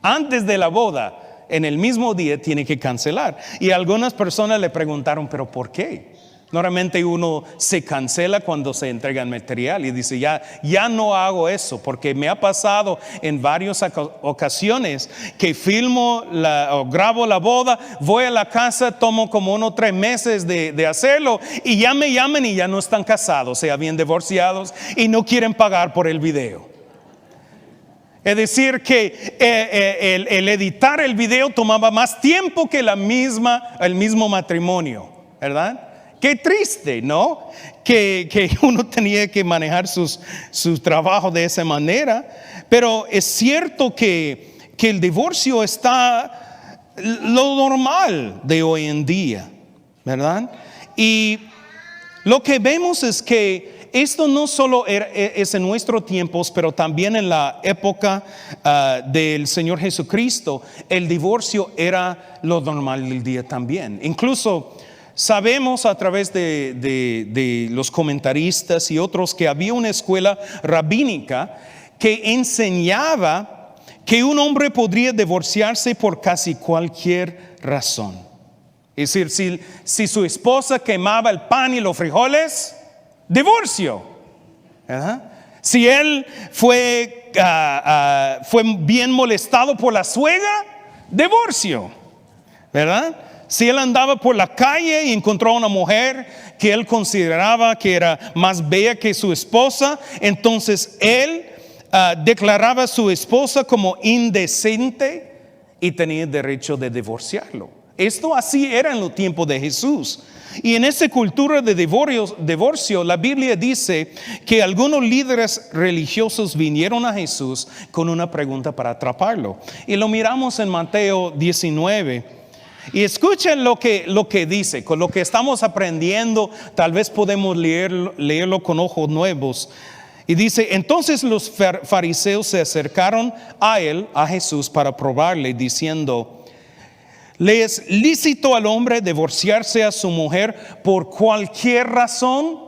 Antes de la boda, en el mismo día tiene que cancelar. Y algunas personas le preguntaron, ¿pero por qué? Normalmente uno se cancela cuando se entrega el material y dice, ya no hago eso, porque me ha pasado en varias ocasiones que filmo o grabo la boda, voy a la casa, tomo como 1 o 3 meses de hacerlo y ya me llaman y ya no están casados, se habían divorciados y no quieren pagar por el video. Es decir, que el editar el video tomaba más tiempo que el mismo matrimonio, ¿verdad? Qué triste, ¿no? Que uno tenía que manejar su trabajo de esa manera. Pero es cierto que el divorcio está lo normal de hoy en día, ¿verdad? Y lo que vemos es que esto no solo es en nuestros tiempos, pero también en la época del Señor Jesucristo, el divorcio era lo normal del día también. Incluso sabemos a través de los comentaristas y otros que había una escuela rabínica que enseñaba que un hombre podría divorciarse por casi cualquier razón. Es decir, si su esposa quemaba el pan y los frijoles, divorcio. ¿Verdad? Si él fue bien molestado por la suegra, divorcio. ¿Verdad? Si él andaba por la calle y encontró a una mujer que él consideraba que era más bella que su esposa, entonces él declaraba a su esposa como indecente y tenía derecho de divorciarlo. Esto así era en los tiempos de Jesús. Y en esa cultura de divorcio, la Biblia dice que algunos líderes religiosos vinieron a Jesús con una pregunta para atraparlo. Y lo miramos en Mateo 19. Y escuchen lo que dice, con lo que estamos aprendiendo, tal vez podemos leerlo con ojos nuevos. Y dice, entonces los fariseos se acercaron a Jesús, para probarle, diciendo, ¿le es lícito al hombre divorciarse a su mujer por cualquier razón?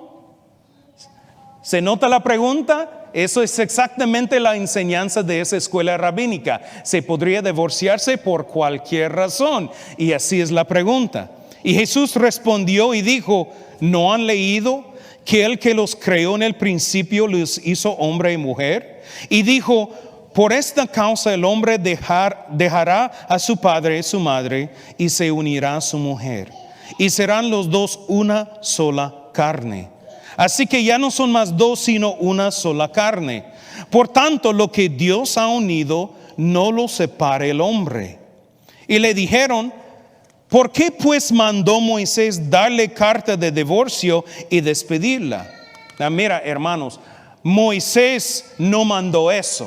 ¿Se nota la pregunta? Eso es exactamente la enseñanza de esa escuela rabínica. Se podría divorciarse por cualquier razón. Y así es la pregunta. Y Jesús respondió y dijo, ¿no han leído que el que los creó en el principio los hizo hombre y mujer? Y dijo, Por esta causa el hombre dejará a su padre y su madre y se unirá a su mujer. Y serán los dos una sola carne. Así que ya no son más dos, sino una sola carne. Por tanto, lo que Dios ha unido, no lo separe el hombre. Y le dijeron: ¿por qué pues mandó Moisés darle carta de divorcio y despedirla? Mira, hermanos, Moisés no mandó eso.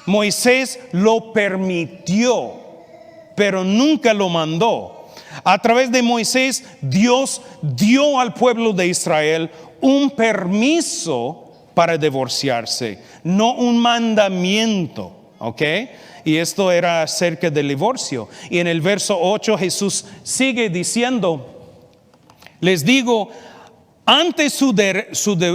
Moisés lo permitió, pero nunca lo mandó. A través de Moisés, Dios dio al pueblo de Israel un permiso para divorciarse, no un mandamiento, ¿ok? Y esto era acerca del divorcio. Y en el verso 8 Jesús sigue diciendo: les digo, ante su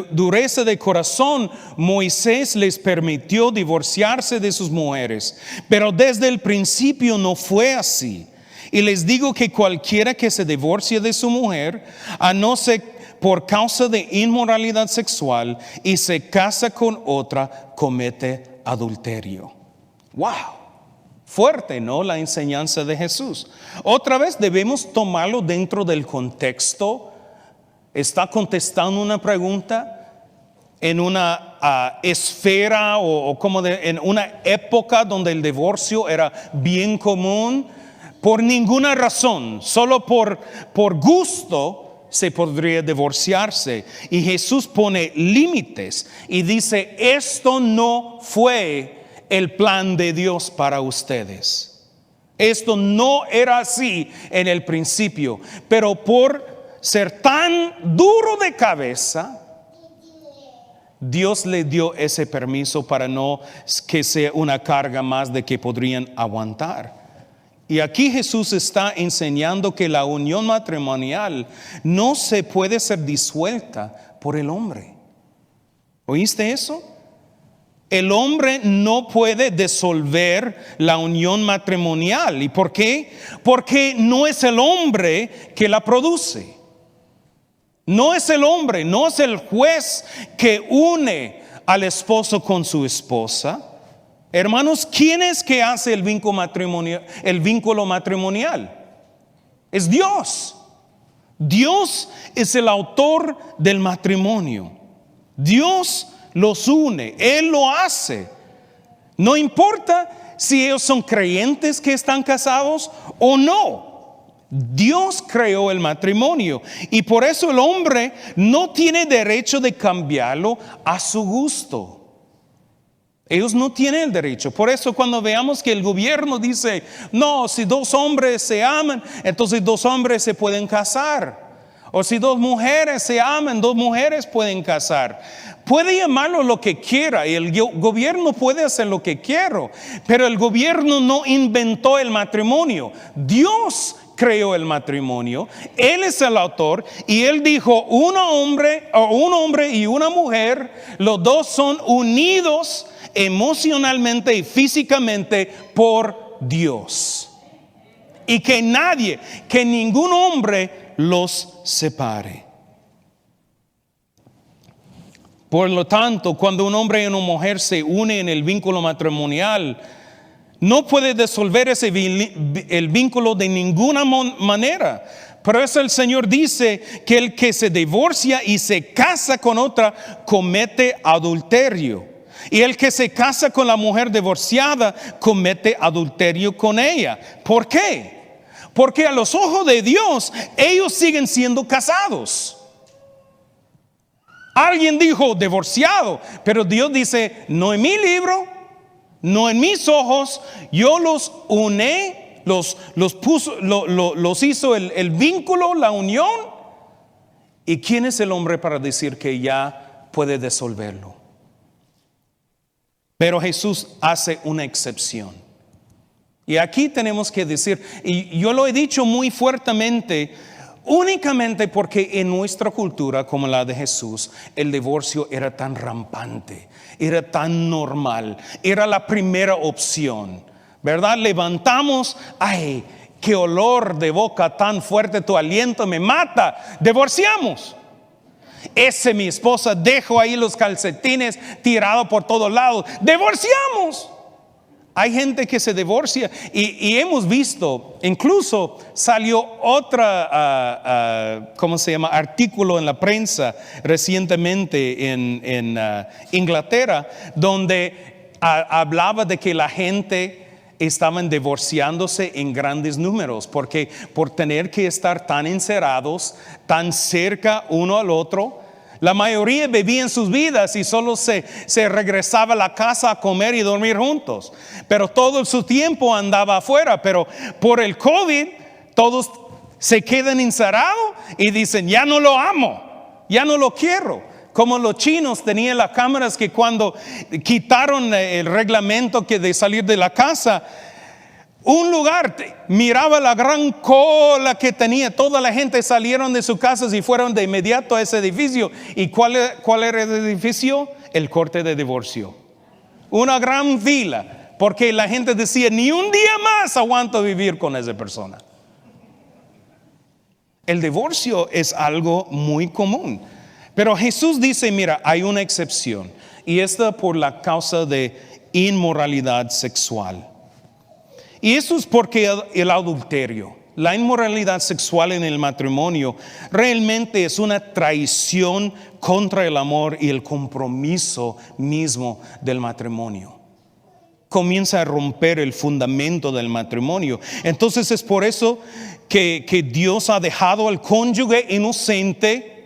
dureza de corazón, Moisés les permitió divorciarse de sus mujeres, pero desde el principio no fue así. Y les digo que cualquiera que se divorcie de su mujer, a no ser por causa de inmoralidad sexual, y se casa con otra, comete adulterio. ¡Wow! Fuerte, ¿no? La enseñanza de Jesús. Otra vez debemos tomarlo dentro del contexto. Está contestando una pregunta en una esfera en una época donde el divorcio era bien común. Por ninguna razón, solo por gusto se podría divorciarse. Y Jesús pone límites y dice: esto no fue el plan de Dios para ustedes. Esto no era así en el principio, pero por ser tan duro de cabeza, Dios le dio ese permiso para no que sea una carga más de que podrían aguantar. Y aquí Jesús está enseñando que la unión matrimonial no se puede ser disuelta por el hombre. ¿Oíste eso? El hombre no puede disolver la unión matrimonial. ¿Y por qué? Porque no es el hombre que la produce. No es el hombre, no es el juez que une al esposo con su esposa. Hermanos, ¿quién es que hace el vínculo matrimonial? Es Dios. Dios es el autor del matrimonio. Dios los une, Él lo hace. No importa si ellos son creyentes que están casados o no. Dios creó el matrimonio y por eso el hombre no tiene derecho de cambiarlo a su gusto. Ellos no tienen el derecho. Por eso cuando veamos que el gobierno dice: no, si dos hombres se aman, entonces dos hombres se pueden casar. O si dos mujeres se aman, dos mujeres pueden casar. Puede llamarlo lo que quiera y el gobierno puede hacer lo que quiera, pero el gobierno no inventó el matrimonio. Dios creó el matrimonio, Él es el autor y Él dijo: un hombre y una mujer, los dos son unidos emocionalmente y físicamente por Dios. Y que ningún hombre los separe. Por lo tanto, cuando un hombre y una mujer se unen en el vínculo matrimonial, no puede disolver el vínculo de ninguna manera. Por eso el Señor dice que el que se divorcia y se casa con otra comete adulterio. Y el que se casa con la mujer divorciada comete adulterio con ella. ¿Por qué? Porque a los ojos de Dios ellos siguen siendo casados. Alguien dijo divorciado, pero Dios dice: no en mi libro, no en mis ojos. Yo los uní, los hizo el vínculo, la unión. ¿Y quién es el hombre para decir que ya puede disolverlo? Pero Jesús hace una excepción. Y aquí tenemos que decir, y yo lo he dicho muy fuertemente, únicamente porque en nuestra cultura como la de Jesús, el divorcio era tan rampante, era tan normal, era la primera opción, ¿verdad? Levantamos, ay, qué olor de boca tan fuerte, tu aliento me mata, divorciamos. Ese mi esposa, dejo ahí los calcetines tirados por todos lados. Divorciamos. Hay gente que se divorcia y hemos visto, incluso salió otra, ¿cómo se llama? Artículo en la prensa recientemente en Inglaterra, donde hablaba de que la gente estaban divorciándose en grandes números, porque por tener que estar tan encerrados, tan cerca uno al otro, la mayoría vivían sus vidas y solo se regresaba a la casa a comer y dormir juntos. Pero todo su tiempo andaba afuera. Pero por el COVID, todos se quedan encerrados y dicen, ya no lo amo, ya no lo quiero. Como los chinos tenían las cámaras que cuando quitaron el reglamento que de salir de la casa, un lugar, miraba la gran cola que tenía, toda la gente salieron de sus casas y fueron de inmediato a ese edificio. ¿Y cuál era el edificio? El corte de divorcio. Una gran fila, porque la gente decía, ni un día más aguanto vivir con esa persona. El divorcio es algo muy común. Pero Jesús dice, mira, hay una excepción, y esta por la causa de inmoralidad sexual. Y eso es porque el adulterio, la inmoralidad sexual en el matrimonio, realmente es una traición contra el amor y el compromiso mismo del matrimonio. Comienza a romper el fundamento del matrimonio. Entonces es por eso que Dios ha dejado al cónyuge inocente.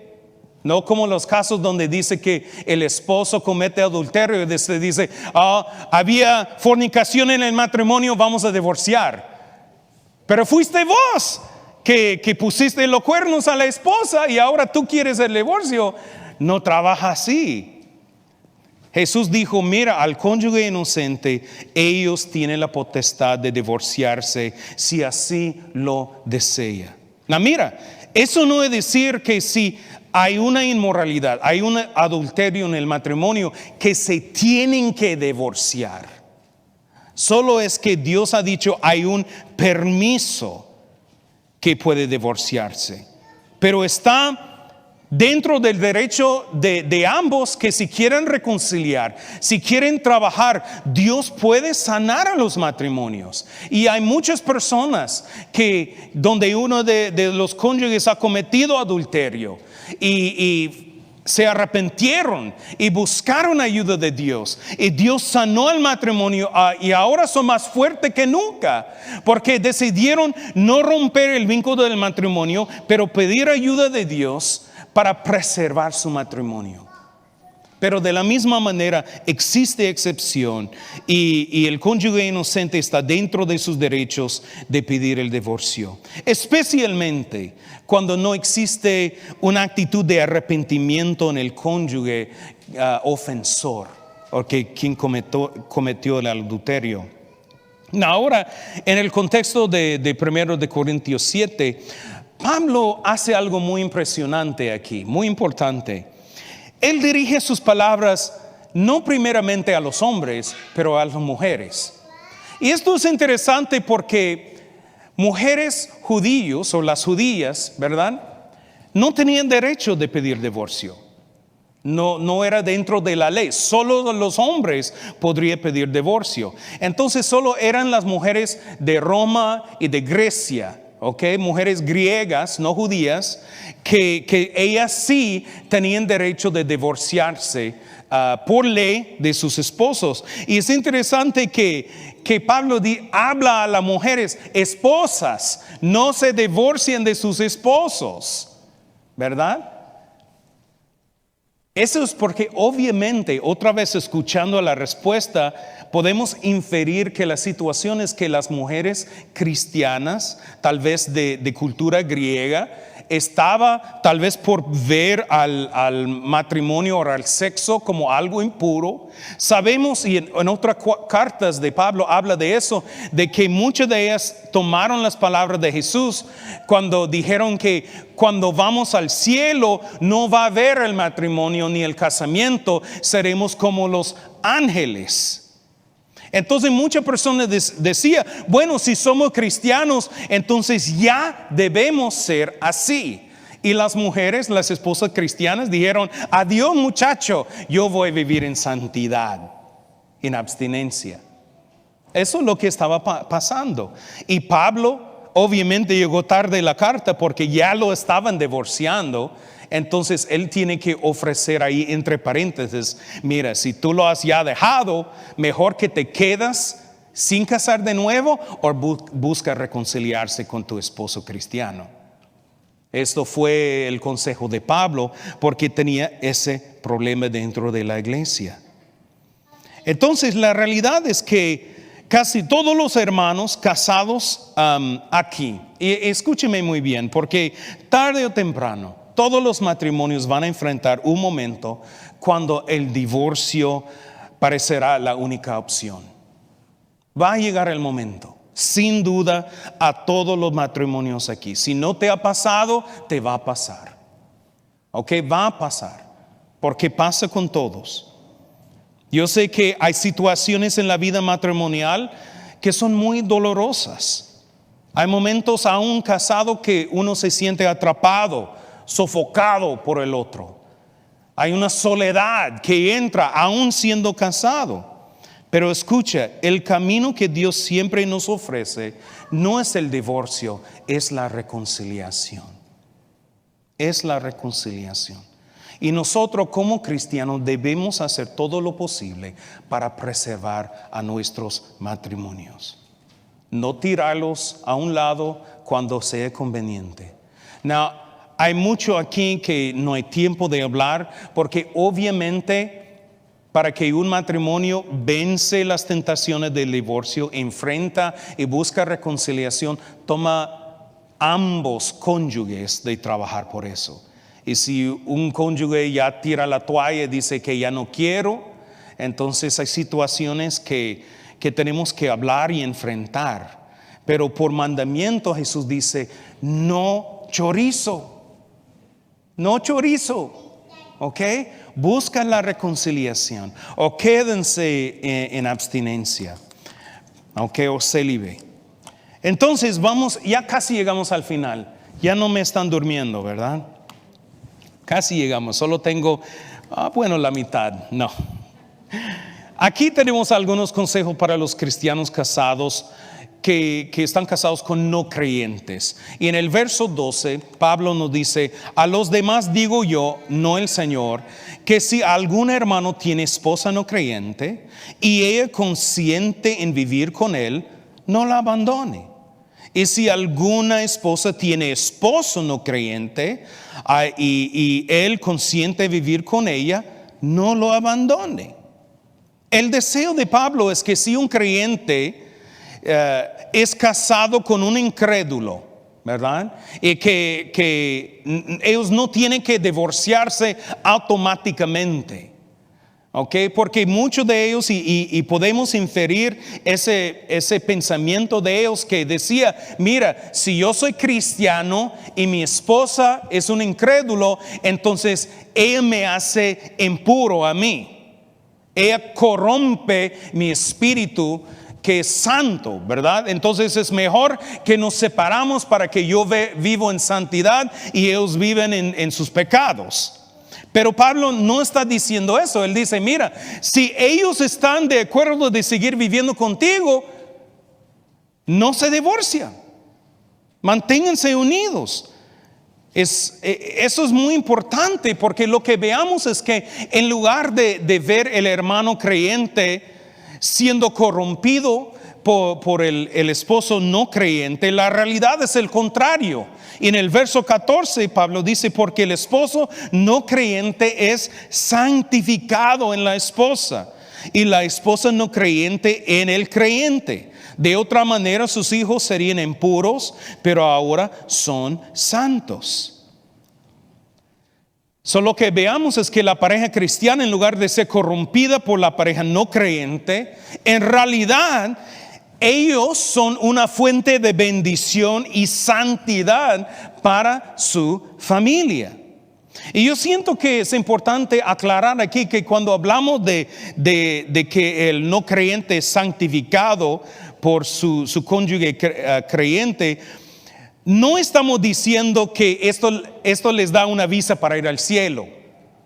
No como los casos donde dice que el esposo comete adulterio y dice, había fornicación en el matrimonio, vamos a divorciar. Pero fuiste vos que pusiste los cuernos a la esposa y ahora tú quieres el divorcio. No trabaja así. Jesús dijo, mira, al cónyuge inocente, ellos tienen la potestad de divorciarse si así lo desea. Now, mira, eso no es decir que si hay una inmoralidad, hay un adulterio en el matrimonio, que se tienen que divorciar. Solo es que Dios ha dicho, hay un permiso que puede divorciarse. Pero está dentro del derecho de ambos que si quieren reconciliar, si quieren trabajar, Dios puede sanar a los matrimonios. Y hay muchas personas que donde uno de los cónyuges ha cometido adulterio y se arrepintieron y buscaron ayuda de Dios, y Dios sanó el matrimonio, y ahora son más fuertes que nunca porque decidieron no romper el vínculo del matrimonio, pero pedir ayuda de Dios para preservar su matrimonio. Pero de la misma manera existe excepción, y el cónyuge inocente está dentro de sus derechos de pedir el divorcio, especialmente cuando no existe una actitud de arrepentimiento en el cónyuge ofensor, o quien cometió el adulterio. Ahora, en el contexto de 1 de Corintios 7, Pablo hace algo muy impresionante aquí, muy importante. Él dirige sus palabras no primeramente a los hombres, pero a las mujeres. Y esto es interesante porque mujeres judíos o las judías, ¿verdad?, no tenían derecho de pedir divorcio. No era dentro de la ley. Solo los hombres podrían pedir divorcio. Entonces solo eran las mujeres de Roma y de Grecia, mujeres griegas, no judías, que ellas sí tenían derecho de divorciarse por ley de sus esposos. Y es interesante que Pablo habla a las mujeres, esposas, no se divorcien de sus esposos, ¿verdad? Eso es porque obviamente, otra vez escuchando la respuesta, podemos inferir que la situación es que las mujeres cristianas, tal vez de cultura griega, estaba tal vez por ver al matrimonio o al sexo como algo impuro. Sabemos, y en otras cartas de Pablo habla de eso, de que muchas de ellas tomaron las palabras de Jesús cuando dijeron que cuando vamos al cielo no va a haber el matrimonio ni el casamiento, seremos como los ángeles. Entonces muchas personas decían, bueno, si somos cristianos, entonces ya debemos ser así. Y las mujeres, las esposas cristianas, dijeron: adiós muchacho, yo voy a vivir en santidad, en abstinencia. Eso es lo que estaba pasando. Y Pablo obviamente llegó tarde la carta porque ya lo estaban divorciando. Entonces él tiene que ofrecer ahí entre paréntesis: mira, si tú lo has ya dejado, mejor que te quedas sin casar de nuevo o busca reconciliarse con tu esposo cristiano. Esto fue el consejo de Pablo porque tenía ese problema dentro de la iglesia. Entonces la realidad es que casi todos los hermanos casados aquí, y escúcheme muy bien, porque tarde o temprano todos los matrimonios van a enfrentar un momento cuando el divorcio parecerá la única opción. Va a llegar el momento, sin duda, a todos los matrimonios aquí. Si no te ha pasado, te va a pasar. ¿Ok? Va a pasar, porque pasa con todos. Yo sé que hay situaciones en la vida matrimonial que son muy dolorosas. Hay momentos aún casado que uno se siente atrapado, sofocado por el otro. Hay una soledad que entra aún siendo casado. Pero escucha, el camino que Dios siempre nos ofrece no es el divorcio, es la reconciliación. Es la reconciliación. Y nosotros como cristianos debemos hacer todo lo posible para preservar a nuestros matrimonios. No tirarlos a un lado cuando sea conveniente. Now, hay mucho aquí que no hay tiempo de hablar, porque obviamente para que un matrimonio vence las tentaciones del divorcio, enfrenta y busca reconciliación, toma ambos cónyuges de trabajar por eso. Y si un cónyuge ya tira la toalla y dice que ya no quiero, entonces hay situaciones que tenemos que hablar y enfrentar. Pero por mandamiento Jesús dice: no chorizo, no chorizo, ¿ok? Buscan la reconciliación o quédense en abstinencia, ¿ok? O célibe. Entonces vamos, ya casi llegamos al final. Ya no me están durmiendo, ¿verdad? Casi llegamos, solo tengo, la mitad, no. Aquí tenemos algunos consejos para los cristianos casados que están casados con no creyentes. Y en el verso 12, Pablo nos dice: a los demás digo yo, no el Señor, que si algún hermano tiene esposa no creyente y ella consiente en vivir con él, no la abandone. Y si alguna esposa tiene esposo no creyente y él consiente vivir con ella, no lo abandone. El deseo de Pablo es que si un creyente es casado con un incrédulo, ¿verdad? Y que ellos no tienen que divorciarse automáticamente. ¿Ok? Porque muchos de ellos, y podemos inferir ese pensamiento de ellos que decía: mira, si yo soy cristiano y mi esposa es un incrédulo, entonces ella me hace impuro a mí. Ella corrompe mi espíritu que es santo, ¿verdad? Entonces es mejor que nos separamos para que yo vivo en santidad y ellos viven en sus pecados. Pero Pablo no está diciendo eso. Él dice: mira, si ellos están de acuerdo de seguir viviendo contigo, no se divorcian. Manténganse unidos. Eso es muy importante, porque lo que veamos es que en lugar de ver el hermano creyente siendo corrompido por el esposo no creyente, la realidad es el contrario. Y en el verso 14 Pablo dice: porque el esposo no creyente es santificado en la esposa y la esposa no creyente en el creyente. De otra manera sus hijos serían impuros, pero ahora son santos. Lo que veamos es que la pareja cristiana, en lugar de ser corrompida por la pareja no creyente, en realidad ellos son una fuente de bendición y santidad para su familia. Y yo siento que es importante aclarar aquí que cuando hablamos de que el no creyente es santificado por su cónyuge creyente, no estamos diciendo que esto les da una visa para ir al cielo,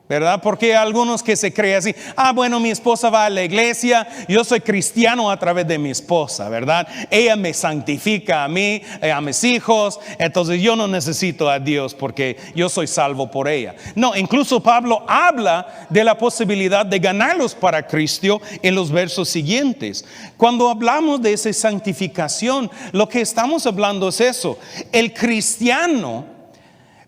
¿verdad? Porque hay algunos que se creen así, bueno, mi esposa va a la iglesia, yo soy cristiano a través de mi esposa, ¿verdad? Ella me santifica a mí, a mis hijos, entonces yo no necesito a Dios porque yo soy salvo por ella. No, incluso Pablo habla de la posibilidad de ganarlos para Cristo en los versos siguientes. Cuando hablamos de esa santificación, lo que estamos hablando es eso. El cristiano,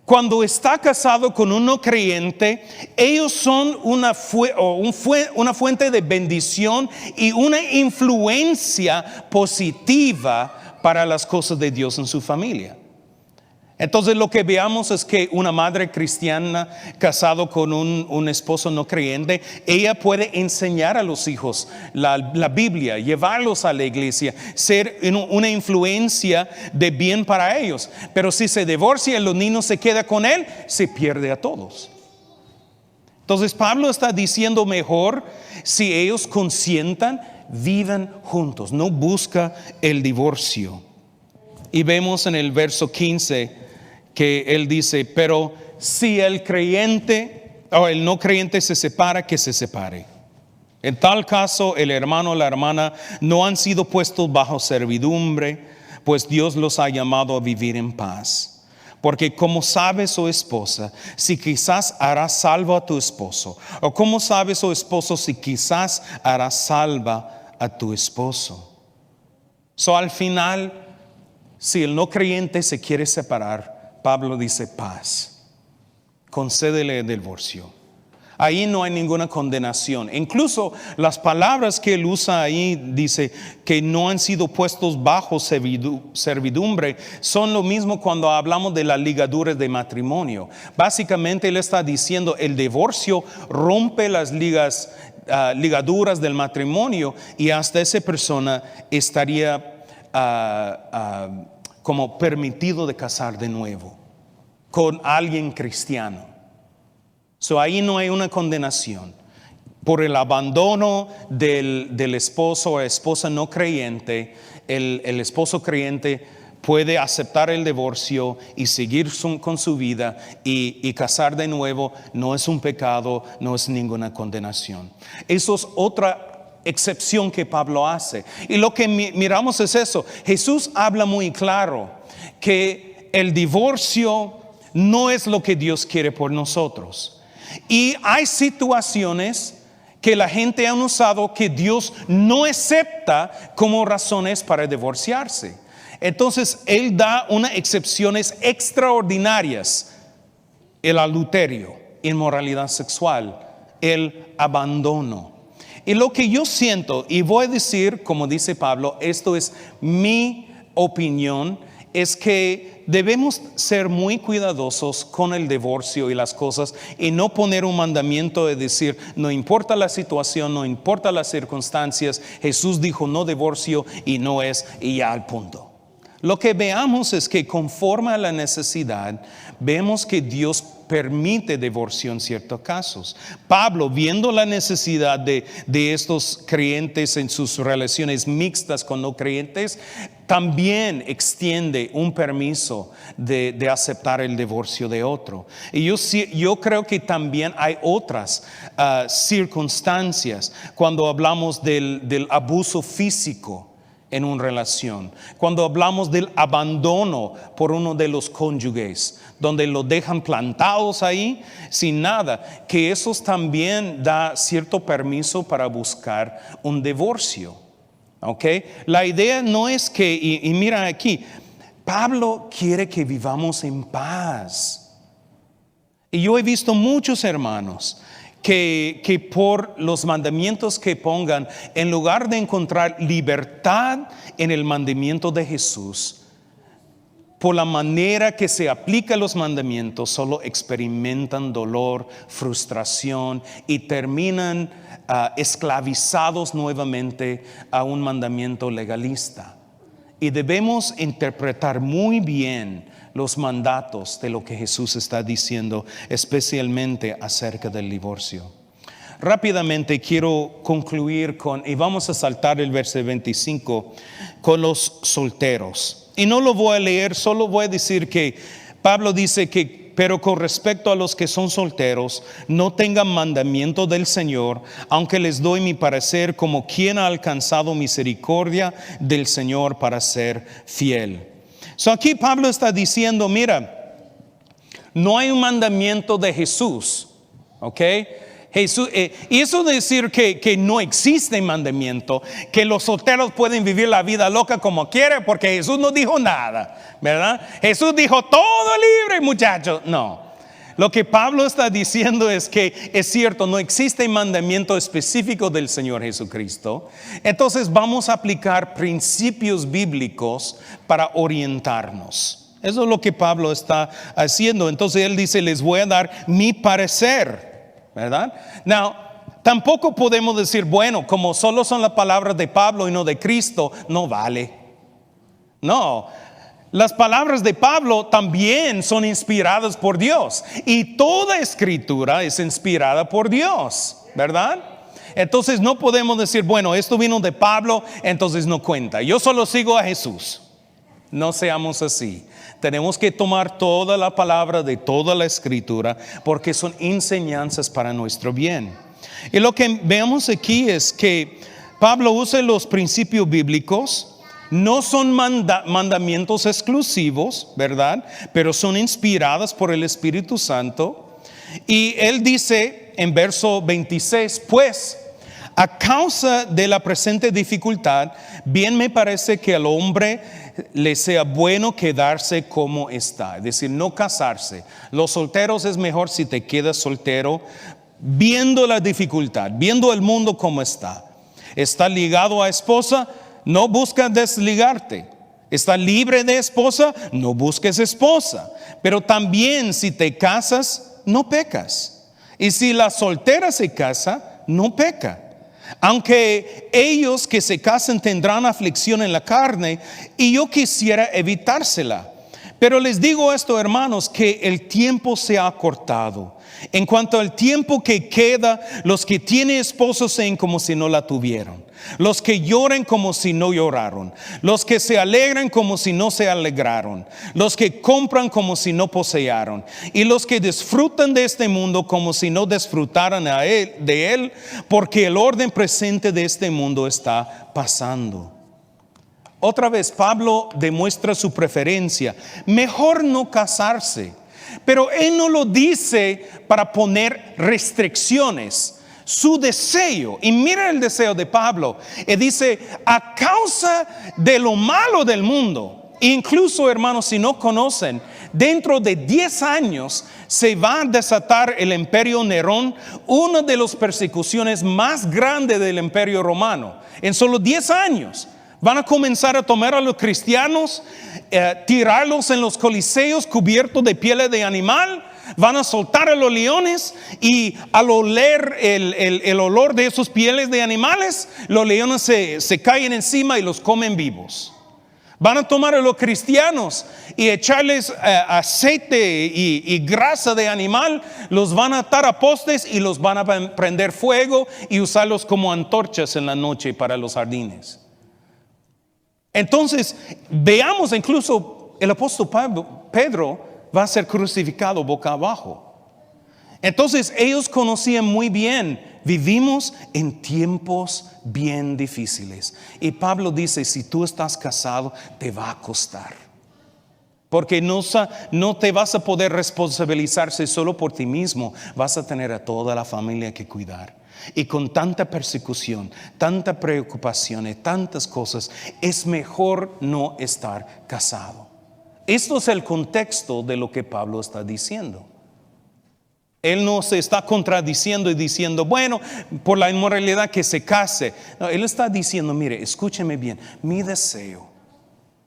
cuando está casado con un no creyente, ellos son una fuente de bendición y una influencia positiva para las cosas de Dios en su familia. Entonces lo que veamos es que una madre cristiana casado con un esposo no creyente, ella puede enseñar a los hijos la Biblia, llevarlos a la iglesia, ser una influencia de bien para ellos. Pero si se divorcia y los niños se quedan con él, se pierde a todos. Entonces Pablo está diciendo mejor si ellos consientan, vivan juntos, no busca el divorcio. Y vemos en el verso 15 que él dice, pero si el creyente o el no creyente se separa, que se separe. En tal caso, el hermano o la hermana no han sido puestos bajo servidumbre, pues Dios los ha llamado a vivir en paz. Porque como sabes, oh esposa, si quizás harás salvo a tu esposo, o como sabes, oh esposo, si quizás harás salva a tu esposo. Al final, si el no creyente se quiere separar, Pablo dice paz, concédele el divorcio. Ahí no hay ninguna condenación. Incluso las palabras que él usa ahí, dice que no han sido puestos bajo servidumbre, son lo mismo cuando hablamos de las ligaduras de matrimonio. Básicamente él está diciendo el divorcio rompe las ligaduras del matrimonio y hasta esa persona estaría como permitido de casar de nuevo con alguien cristiano. Ahí no hay una condenación por el abandono del esposo o esposa no creyente. El esposo creyente puede aceptar el divorcio y seguir con su vida y casar de nuevo. No es un pecado, no es ninguna condenación. Eso es otra excepción que Pablo hace. Y lo que miramos es eso. Jesús habla muy claro que el divorcio no es lo que Dios quiere por nosotros. Y hay situaciones que la gente ha usado que Dios no acepta como razones para divorciarse. Entonces Él da unas excepciones extraordinarias: el adulterio, inmoralidad sexual, el abandono. Y lo que yo siento, y voy a decir, como dice Pablo, esto es mi opinión, es que debemos ser muy cuidadosos con el divorcio y las cosas y no poner un mandamiento de decir, no importa la situación, no importa las circunstancias, Jesús dijo no divorcio y no es, y ya al punto. Lo que veamos es que conforme a la necesidad, vemos que Dios permite divorcio en ciertos casos. Pablo, viendo la necesidad de estos creyentes en sus relaciones mixtas con no creyentes, también extiende un permiso de aceptar el divorcio de otro. Y yo creo que también hay otras circunstancias cuando hablamos del abuso físico en una relación, cuando hablamos del abandono por uno de los cónyuges, donde lo dejan plantados ahí sin nada, que eso también da cierto permiso para buscar un divorcio. ¿Okay? La idea no es que, y mira aquí, Pablo quiere que vivamos en paz. Y yo he visto muchos hermanos que por los mandamientos que pongan, en lugar de encontrar libertad en el mandamiento de Jesús, por la manera que se aplica los mandamientos, solo experimentan dolor, frustración y terminan esclavizados nuevamente a un mandamiento legalista. Y debemos interpretar muy bien los mandatos de lo que Jesús está diciendo, especialmente acerca del divorcio. Rápidamente quiero concluir y vamos a saltar el verso 25, con los solteros. Y no lo voy a leer, solo voy a decir que Pablo dice que, pero con respecto a los que son solteros, no tengan mandamiento del Señor, aunque les doy mi parecer como quien ha alcanzado misericordia del Señor para ser fiel. So aquí Pablo está diciendo, mira, no hay un mandamiento de Jesús, ¿ok? Jesús, y eso de decir que no existe mandamiento, que los solteros pueden vivir la vida loca como quieren, porque Jesús no dijo nada, ¿verdad? Jesús dijo todo libre, muchachos. No, lo que Pablo está diciendo es que es cierto, no existe mandamiento específico del Señor Jesucristo. Entonces vamos a aplicar principios bíblicos para orientarnos. Eso es lo que Pablo está haciendo. Entonces él dice, les voy a dar mi parecer, ¿verdad? Now, tampoco podemos decir, bueno, como solo son las palabras de Pablo y no de Cristo, no vale. No, las palabras de Pablo también son inspiradas por Dios. Y toda escritura es inspirada por Dios, ¿verdad? Entonces no podemos decir, bueno, esto vino de Pablo, entonces no cuenta. Yo solo sigo a Jesús. No seamos así. Tenemos que tomar toda la palabra de toda la escritura, porque son enseñanzas para nuestro bien. Y lo que vemos aquí es que Pablo usa los principios bíblicos. No son mandamientos exclusivos, ¿verdad? Pero son inspiradas por el Espíritu Santo. Y él dice en verso 26, pues, a causa de la presente dificultad, bien me parece que al hombre le sea bueno quedarse como está, es decir, no casarse. Los solteros es mejor si te quedas soltero, viendo la dificultad, viendo el mundo como está. Está ligado a esposa, no busca desligarte. Está libre de esposa, no busques esposa. Pero también si te casas, no pecas. Y si la soltera se casa, no peca. Aunque ellos que se casen tendrán aflicción en la carne, y yo quisiera evitársela. Pero les digo esto, hermanos, que el tiempo se ha acortado. En cuanto al tiempo que queda, los que tienen esposos sean como si no la tuvieron. Los que lloren como si no lloraron. Los que se alegran como si no se alegraron. Los que compran como si no poseyeran. Y los que disfrutan de este mundo como si no disfrutaran de él, porque el orden presente de este mundo está pasando. Otra vez Pablo demuestra su preferencia. Mejor no casarse. Pero él no lo dice para poner restricciones. Su deseo, y mira el deseo de Pablo, él dice, a causa de lo malo del mundo, incluso hermanos, si no conocen, dentro de 10 años se va a desatar el imperio Nerón, una de las persecuciones más grandes del imperio romano. En solo 10 años van a comenzar a tomar a los cristianos, tirarlos en los coliseos cubiertos de pieles de animal. Van a soltar a los leones, y al oler el olor de esos pieles de animales, los leones se caen encima y los comen vivos. Van a tomar a los cristianos y echarles aceite y grasa de animal, los van a atar a postes y los van a prender fuego y usarlos como antorchas en la noche para los jardines. Entonces, veamos, incluso el apóstol Pedro va a ser crucificado boca abajo. Entonces ellos conocían muy bien, vivimos en tiempos bien difíciles. Y Pablo dice, si tú estás casado, te va a costar. Porque no te vas a poder responsabilizarse solo por ti mismo, vas a tener a toda la familia que cuidar. Y con tanta persecución, tanta preocupación y tantas cosas, es mejor no estar casado. Esto es el contexto de lo que Pablo está diciendo. Él no se está contradiciendo y diciendo, bueno, por la inmoralidad que se case. No, él está diciendo, mire, escúcheme bien, mi deseo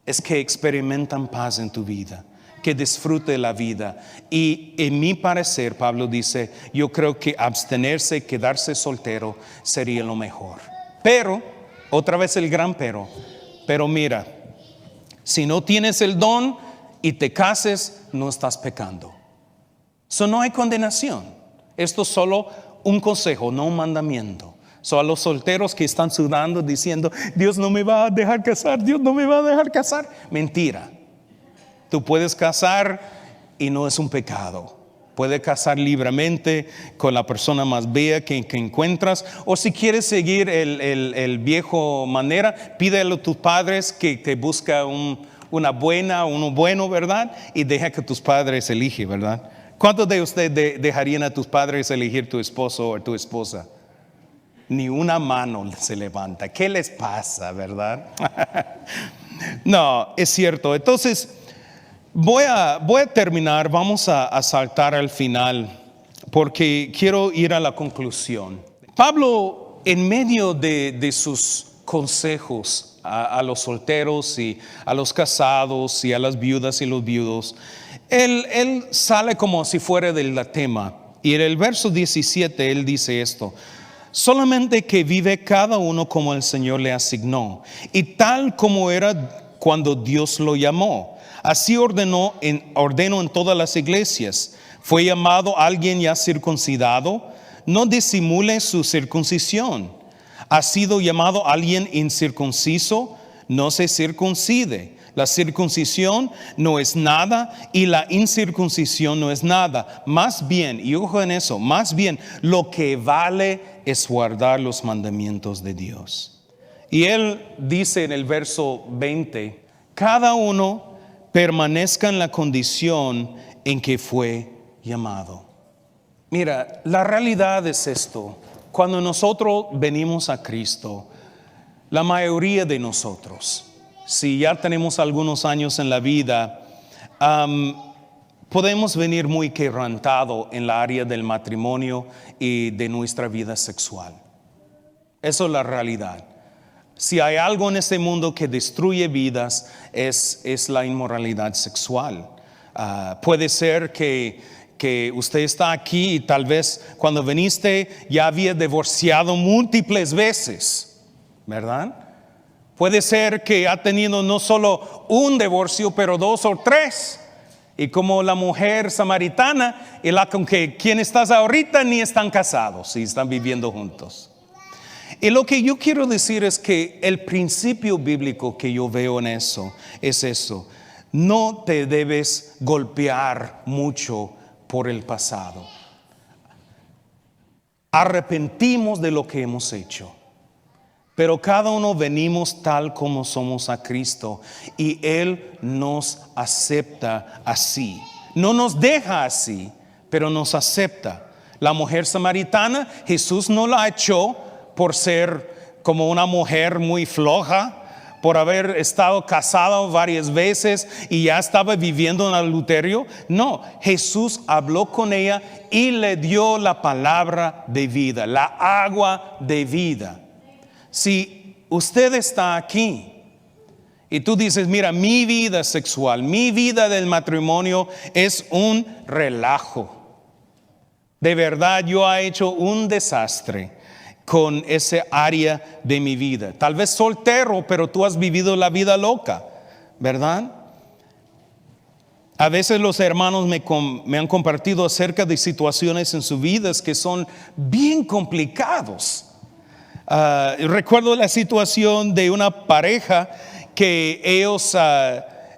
es que experimenten paz en tu vida, que disfrute la vida. Y en mi parecer, Pablo dice, yo creo que abstenerse, quedarse soltero sería lo mejor. Pero, otra vez el gran pero mira, si no tienes el don y te cases, no estás pecando. No hay condenación. Esto es solo un consejo, no un mandamiento. So, a los solteros que están sudando diciendo, Dios no me va a dejar casar, Dios no me va a dejar casar. Mentira. Tú puedes casar y no es un pecado. Puedes casar libremente con la persona más bella que encuentras. O si quieres seguir el viejo manera, pídele a tus padres que te busque uno bueno, ¿verdad? Y deja que tus padres elijan, ¿verdad? ¿Cuántos de ustedes dejarían a tus padres elegir tu esposo o tu esposa? Ni una mano se levanta. ¿Qué les pasa, verdad? No, es cierto. Entonces, voy a terminar. Vamos a saltar al final porque quiero ir a la conclusión. Pablo, en medio de sus consejos a los solteros y a los casados y a las viudas y los viudos, él sale como si fuera del tema. Y en el verso 17 él dice esto: solamente que vive cada uno como el Señor le asignó, y tal como era cuando Dios lo llamó. Así ordeno en todas las iglesias. Fue llamado alguien ya circuncidado, no disimule su circuncisión. Ha sido llamado alguien incircunciso, no se circuncide. La circuncisión no es nada y la incircuncisión no es nada. Más bien, y ojo en eso, más bien lo que vale es guardar los mandamientos de Dios. Y él dice en el verso 20, cada uno permanezca en la condición en que fue llamado. Mira, la realidad es esto: cuando nosotros venimos a Cristo, la mayoría de nosotros, si ya tenemos algunos años en la vida, podemos venir muy quebrantados en la área del matrimonio y de nuestra vida sexual. Eso es la realidad. Si hay algo en este mundo que destruye vidas, es la inmoralidad sexual. Puede ser que usted está aquí y tal vez cuando viniste ya había divorciado múltiples veces, ¿verdad? Puede ser que ha tenido no solo un divorcio, pero 2 o 3. Y como la mujer samaritana, y la con quien estás ahorita ni están casados y están viviendo juntos. Y lo que yo quiero decir es que el principio bíblico que yo veo en eso es eso: no te debes golpear mucho por el pasado. Arrepentimos de lo que hemos hecho, pero cada uno venimos tal como somos a Cristo y Él nos acepta así. No nos deja así, pero nos acepta. La mujer samaritana, Jesús no la echó por ser como una mujer muy floja, por haber estado casada varias veces y ya estaba viviendo en adulterio. No, Jesús habló con ella y le dio la palabra de vida, la agua de vida. Si usted está aquí y tú dices, mira, mi vida sexual, mi vida del matrimonio es un relajo. De verdad yo he hecho un desastre con ese área de mi vida. Tal vez soltero, pero tú has vivido la vida loca, ¿verdad? A veces los hermanos me han compartido acerca de situaciones en sus vidas que son bien complicados. Recuerdo la situación de una pareja que ellos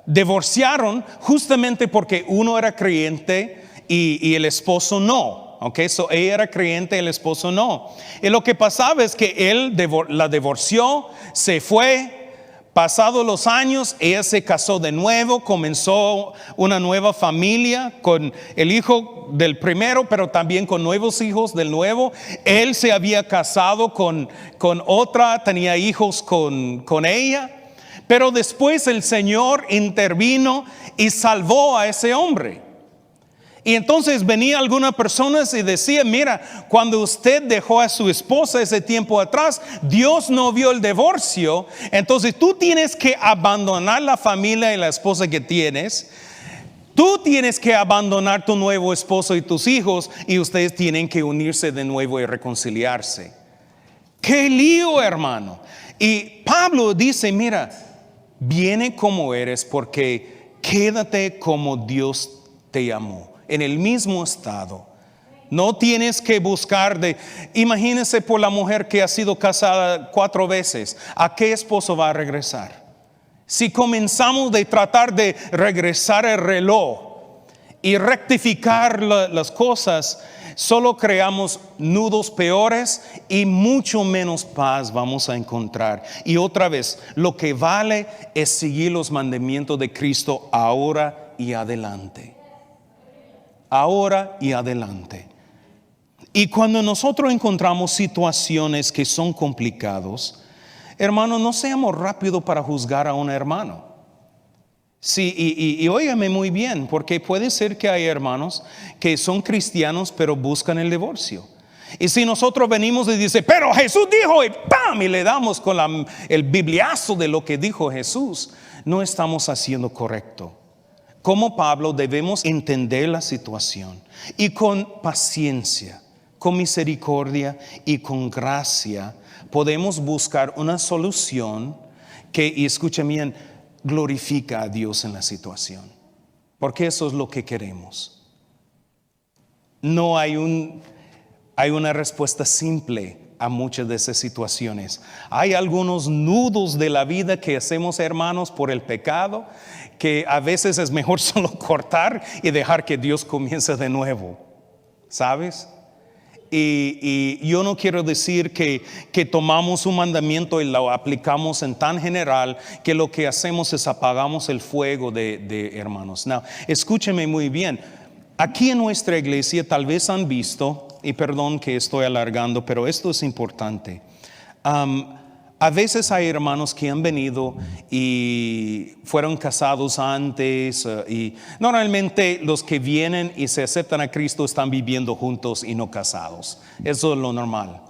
divorciaron justamente porque uno era creyente y el esposo no. Okay, so ella era creyente, el esposo no. Y lo que pasaba es que él la divorció, se fue. Pasados los años, ella se casó de nuevo, comenzó una nueva familia con el hijo del primero, pero también con nuevos hijos del nuevo. Él se había casado con otra, tenía hijos con ella. Pero después el Señor intervino y salvó a ese hombre. Y entonces venía algunas personas y decían, mira, cuando usted dejó a su esposa ese tiempo atrás, Dios no vio el divorcio. Entonces tú tienes que abandonar la familia y la esposa que tienes. Tú tienes que abandonar tu nuevo esposo y tus hijos, y ustedes tienen que unirse de nuevo y reconciliarse. ¡Qué lío, hermano! Y Pablo dice, mira, viene como eres porque quédate como Dios te llamó, en el mismo estado. No tienes que buscar imagínese por la mujer que ha sido casada 4 veces, ¿a qué esposo va a regresar? Si comenzamos de tratar de regresar el reloj y rectificar las cosas, solo creamos nudos peores y mucho menos paz vamos a encontrar. Y otra vez, lo que vale es seguir los mandamientos de Cristo ahora y adelante. Ahora y adelante. Y cuando nosotros encontramos situaciones que son complicadas, hermano, no seamos rápidos para juzgar a un hermano. Sí, y óigame muy bien, porque puede ser que hay hermanos que son cristianos pero buscan el divorcio. Y si nosotros venimos y dice, pero Jesús dijo, y ¡pam! Y le damos con el bibliazo de lo que dijo Jesús, no estamos haciendo correcto. Como Pablo debemos entender la situación y con paciencia, con misericordia y con gracia podemos buscar una solución que, y escuchen bien, glorifica a Dios en la situación. Porque eso es lo que queremos. No hay una respuesta simple a muchas de esas situaciones. Hay algunos nudos de la vida que hacemos, hermanos, por el pecado, que a veces es mejor solo cortar y dejar que Dios comience de nuevo. ¿Sabes? Y yo no quiero decir que tomamos un mandamiento y lo aplicamos en tan general que lo que hacemos es apagamos el fuego de hermanos. No, escúcheme muy bien. Aquí en nuestra iglesia tal vez han visto, y perdón que estoy alargando, pero esto es importante. A veces hay hermanos que han venido y fueron casados antes y normalmente los que vienen y se aceptan a Cristo están viviendo juntos y no casados. Eso es lo normal.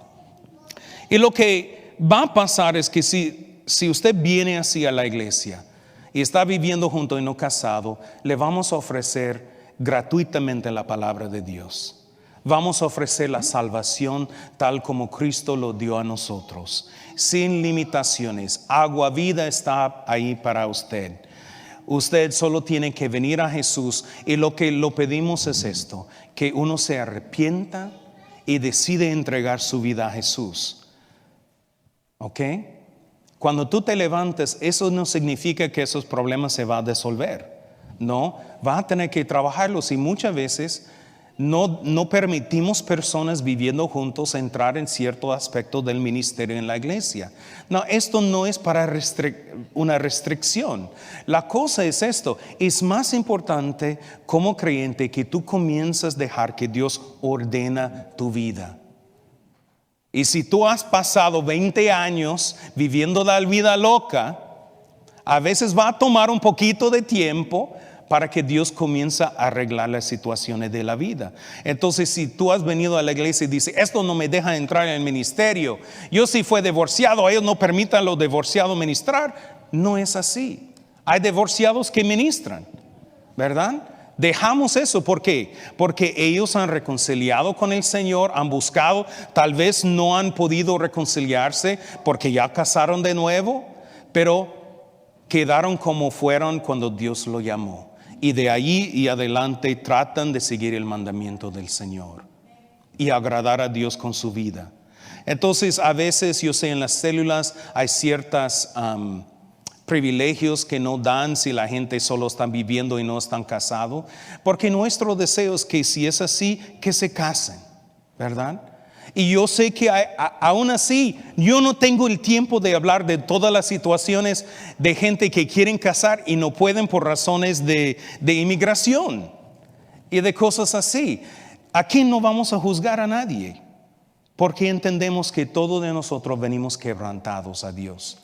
Y lo que va a pasar es que si usted viene así a la iglesia y está viviendo junto y no casado, le vamos a ofrecer gratuitamente la palabra de Dios. Vamos a ofrecer la salvación tal como Cristo lo dio a nosotros, sin limitaciones. Agua vida está ahí para usted. Usted solo tiene que venir a Jesús y lo que lo pedimos es esto, que uno se arrepienta y decide entregar su vida a Jesús. ¿Ok? Cuando tú te levantes, eso no significa que esos problemas se van a disolver. No, va a tener que trabajarlos y muchas veces no permitimos personas viviendo juntos entrar en cierto aspecto del ministerio en la iglesia. No, esto no es para una restricción. La cosa es esto, es más importante como creyente que tú comienzas a dejar que Dios ordena tu vida. Y si tú has pasado 20 años viviendo la vida loca, a veces va a tomar un poquito de tiempo para que Dios comience a arreglar las situaciones de la vida. Entonces, si tú has venido a la iglesia y dices, esto no me deja entrar en el ministerio, yo sí fui divorciado, ellos no permitan a los divorciados ministrar, no es así. Hay divorciados que ministran, ¿verdad? Dejamos eso, ¿por qué? Porque ellos han reconciliado con el Señor, han buscado, tal vez no han podido reconciliarse porque ya casaron de nuevo, pero quedaron como fueron cuando Dios lo llamó. Y de ahí y adelante tratan de seguir el mandamiento del Señor y agradar a Dios con su vida. Entonces, a veces yo sé en las células hay ciertos privilegios que no dan si la gente solo está viviendo y no están casados, porque nuestro deseo es que si es así, que se casen, ¿verdad? Y yo sé que aún así, yo no tengo el tiempo de hablar de todas las situaciones de gente que quieren casar y no pueden por razones de inmigración y de cosas así. Aquí no vamos a juzgar a nadie, porque entendemos que todos de nosotros venimos quebrantados a Dios.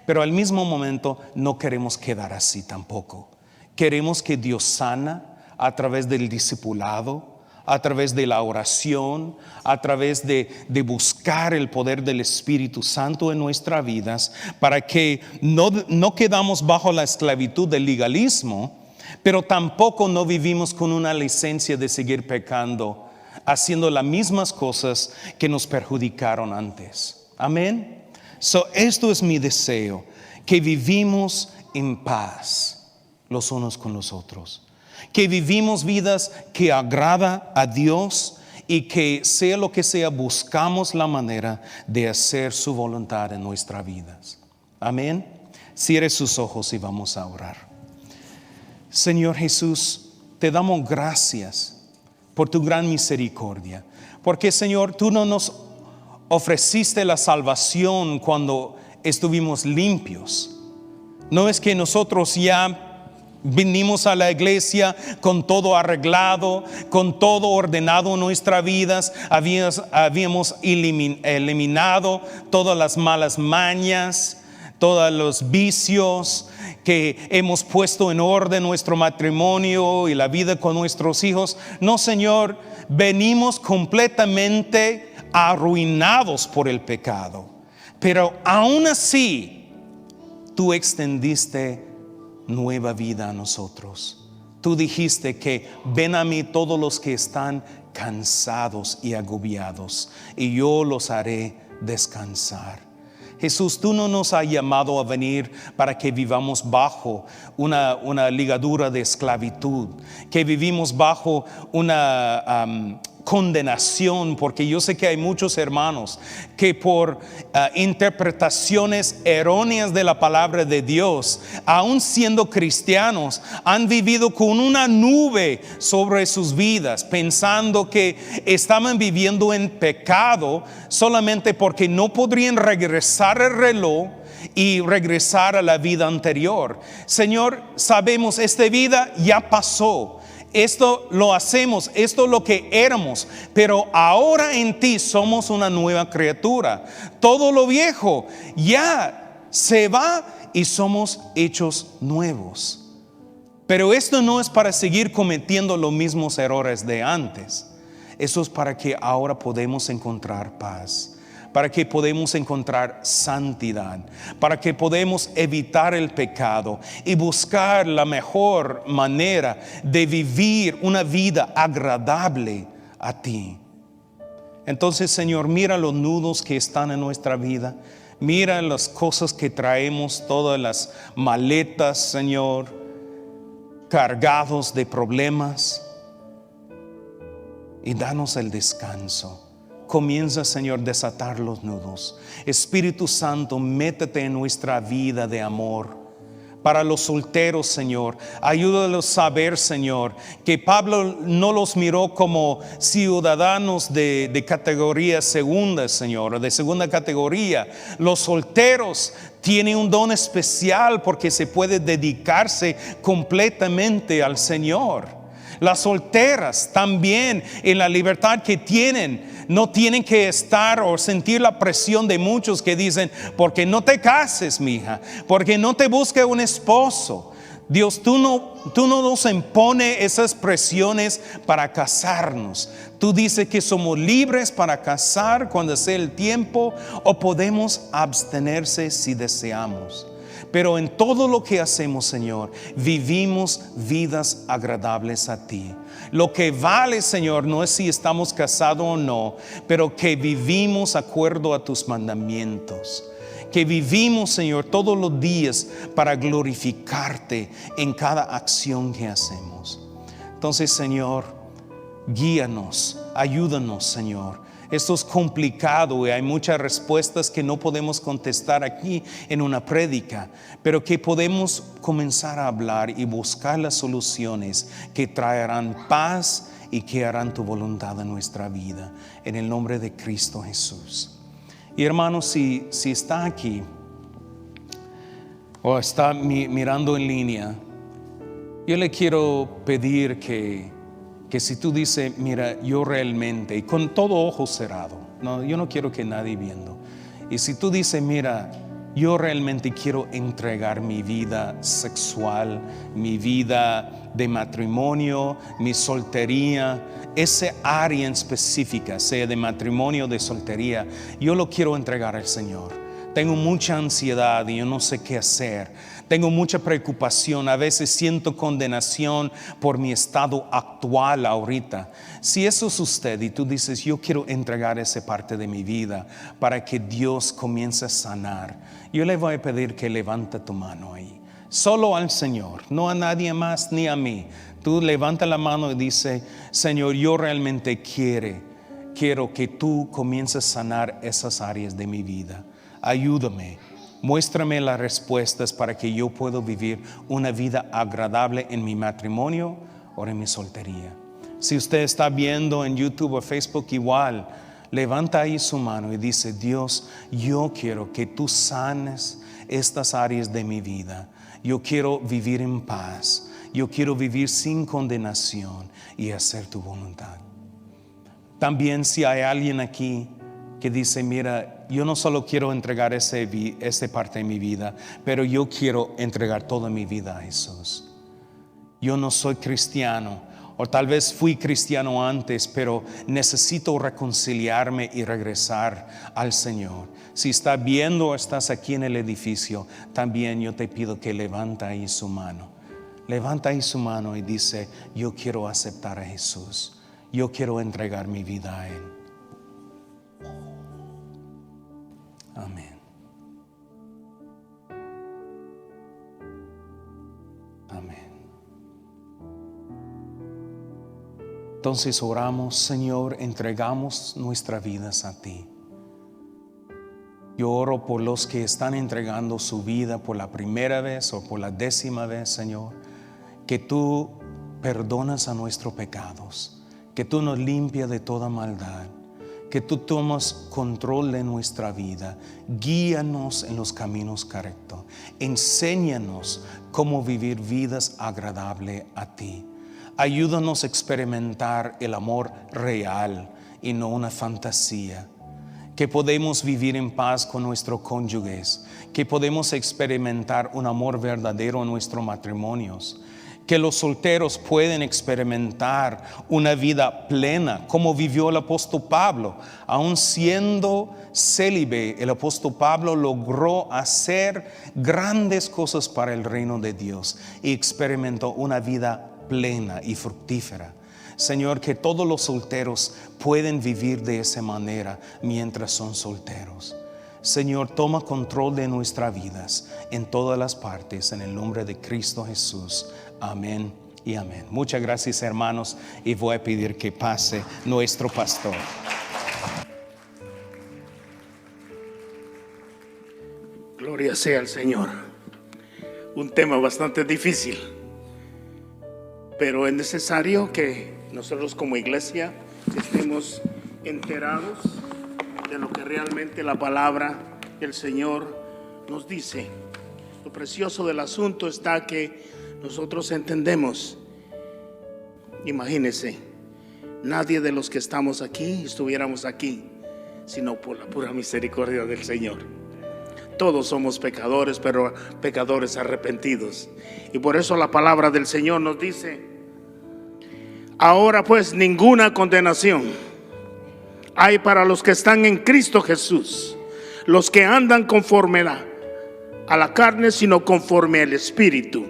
Pero al mismo momento no queremos quedar así tampoco. Queremos que Dios sana a través del discipulado, a través de la oración, a través de buscar el poder del Espíritu Santo en nuestras vidas, para que no quedamos bajo la esclavitud del legalismo, pero tampoco no vivimos con una licencia de seguir pecando, haciendo las mismas cosas que nos perjudicaron antes. Amén. Esto es mi deseo, que vivimos en paz los unos con los otros. Que vivimos vidas que agrada a Dios y que sea lo que sea, buscamos la manera de hacer su voluntad en nuestras vidas. Amén. Cierre sus ojos y vamos a orar. Señor Jesús, te damos gracias por tu gran misericordia, porque Señor, tú no nos ofreciste la salvación cuando estuvimos limpios. No es que nosotros ya vinimos a la iglesia con todo arreglado, con todo ordenado en nuestras vidas. Habíamos eliminado todas las malas mañas, todos los vicios, que hemos puesto en orden nuestro matrimonio y la vida con nuestros hijos. No, Señor, venimos completamente arruinados por el pecado. Pero aún así, tú extendiste nueva vida a nosotros. Tú dijiste que ven a mí todos los que están cansados y agobiados, y yo los haré descansar. Jesús, tú no nos has llamado a venir para que vivamos bajo una ligadura de esclavitud, que vivimos bajo una condenación, porque yo sé que hay muchos hermanos que por interpretaciones erróneas de la palabra de Dios, aun siendo cristianos, han vivido con una nube sobre sus vidas, pensando que estaban viviendo en pecado solamente porque no podrían regresar el reloj y regresar a la vida anterior. Señor, sabemos esta vida ya pasó. Esto lo hacemos, esto es lo que éramos, pero ahora en ti somos una nueva criatura. Todo lo viejo ya se va y somos hechos nuevos. Pero esto no es para seguir cometiendo los mismos errores de antes. Eso es para que ahora podemos encontrar paz, para que podemos encontrar santidad, para que podemos evitar el pecado y buscar la mejor manera de vivir una vida agradable a ti. Entonces, Señor, mira los nudos que están en nuestra vida, mira las cosas que traemos, todas las maletas, Señor, cargados de problemas, y danos el descanso. Comienza, Señor, a desatar los nudos. Espíritu Santo, métete en nuestra vida de amor. Para los solteros, Señor, ayúdalos a saber, Señor, que Pablo no los miró como ciudadanos de categoría segunda, Señor, o de segunda categoría. Los solteros tienen un don especial porque se puede dedicarse completamente al Señor. Las solteras también, en la libertad que tienen, no tienen que estar o sentir la presión de muchos que dicen: porque no te cases, mija, porque no te busque un esposo. Dios, tú no nos impones esas presiones para casarnos. Tú dices que somos libres para casar cuando sea el tiempo, o podemos abstenerse si deseamos. Pero en todo lo que hacemos, Señor, vivimos vidas agradables a ti. Lo que vale, Señor, no es si estamos casados o no, pero que vivimos acuerdo a tus mandamientos. Que vivimos, Señor, todos los días para glorificarte en cada acción que hacemos. Entonces, Señor, guíanos, ayúdanos, Señor. Esto es complicado y hay muchas respuestas que no podemos contestar aquí en una prédica, pero que podemos comenzar a hablar y buscar las soluciones que traerán paz y que harán tu voluntad en nuestra vida. En el nombre de Cristo Jesús. Y hermanos, si está aquí o está mirando en línea, yo le quiero pedir que si tú dices: mira, yo realmente, y con todo ojo cerrado, no, yo no quiero que nadie viendo, y si tú dices: mira, yo realmente quiero entregar mi vida sexual, mi vida de matrimonio, mi soltería, esa área en específica, sea de matrimonio o de soltería, yo lo quiero entregar al Señor. Tengo mucha ansiedad y yo no sé qué hacer. Tengo mucha preocupación, a veces siento condenación por mi estado actual ahorita. Si eso es usted y tú dices: yo quiero entregar esa parte de mi vida para que Dios comience a sanar, yo le voy a pedir que levante tu mano ahí. Solo al Señor, no a nadie más ni a mí. Tú levanta la mano y dice: Señor, yo realmente quiero que tú comiences a sanar esas áreas de mi vida. Ayúdame, muéstrame las respuestas para que yo pueda vivir una vida agradable en mi matrimonio o en mi soltería. Si usted está viendo en YouTube o Facebook igual, levanta ahí su mano y dice: Dios, yo quiero que tú sanes estas áreas de mi vida. Yo quiero vivir en paz. Yo quiero vivir sin condenación y hacer tu voluntad. También si hay alguien aquí que dice: mira, yo no solo quiero entregar esa parte de mi vida, pero yo quiero entregar toda mi vida a Jesús. Yo no soy cristiano, o tal vez fui cristiano antes, pero necesito reconciliarme y regresar al Señor. Si estás viendo o estás aquí en el edificio, también yo te pido que levanta ahí su mano. Levanta ahí su mano y dice: yo quiero aceptar a Jesús. Yo quiero entregar mi vida a Él. Amén. Amén. Entonces oramos: Señor, entregamos nuestras vidas a ti. Yo oro por los que están entregando su vida por la primera vez o por la 10ª vez, Señor, que tú perdonas a nuestros pecados, que tú nos limpias de toda maldad, que tú tomas control de nuestra vida. Guíanos en los caminos correctos. Enséñanos cómo vivir vidas agradables a ti. Ayúdanos a experimentar el amor real y no una fantasía. Que podemos vivir en paz con nuestros cónyuges. Que podemos experimentar un amor verdadero en nuestros matrimonios. Que los solteros pueden experimentar una vida plena, como vivió el apóstol Pablo. Aun siendo célibe, el apóstol Pablo logró hacer grandes cosas para el reino de Dios y experimentó una vida plena y fructífera. Señor, que todos los solteros pueden vivir de esa manera mientras son solteros. Señor, toma control de nuestras vidas en todas las partes, en el nombre de Cristo Jesús. Amén y amén. Muchas gracias, hermanos, y voy a pedir que pase nuestro pastor. Gloria sea al Señor. Un tema bastante difícil, pero es necesario que nosotros como iglesia estemos enterados de lo que realmente la palabra del Señor nos dice. Lo precioso del asunto está que nosotros entendemos. Imagínense, nadie de los que estamos aquí estuviéramos aquí sino por la pura misericordia del Señor. Todos somos pecadores, pero pecadores arrepentidos. Y por eso la palabra del Señor nos dice: ahora pues ninguna condenación hay para los que están en Cristo Jesús, los que andan conforme a la carne, sino conforme al Espíritu.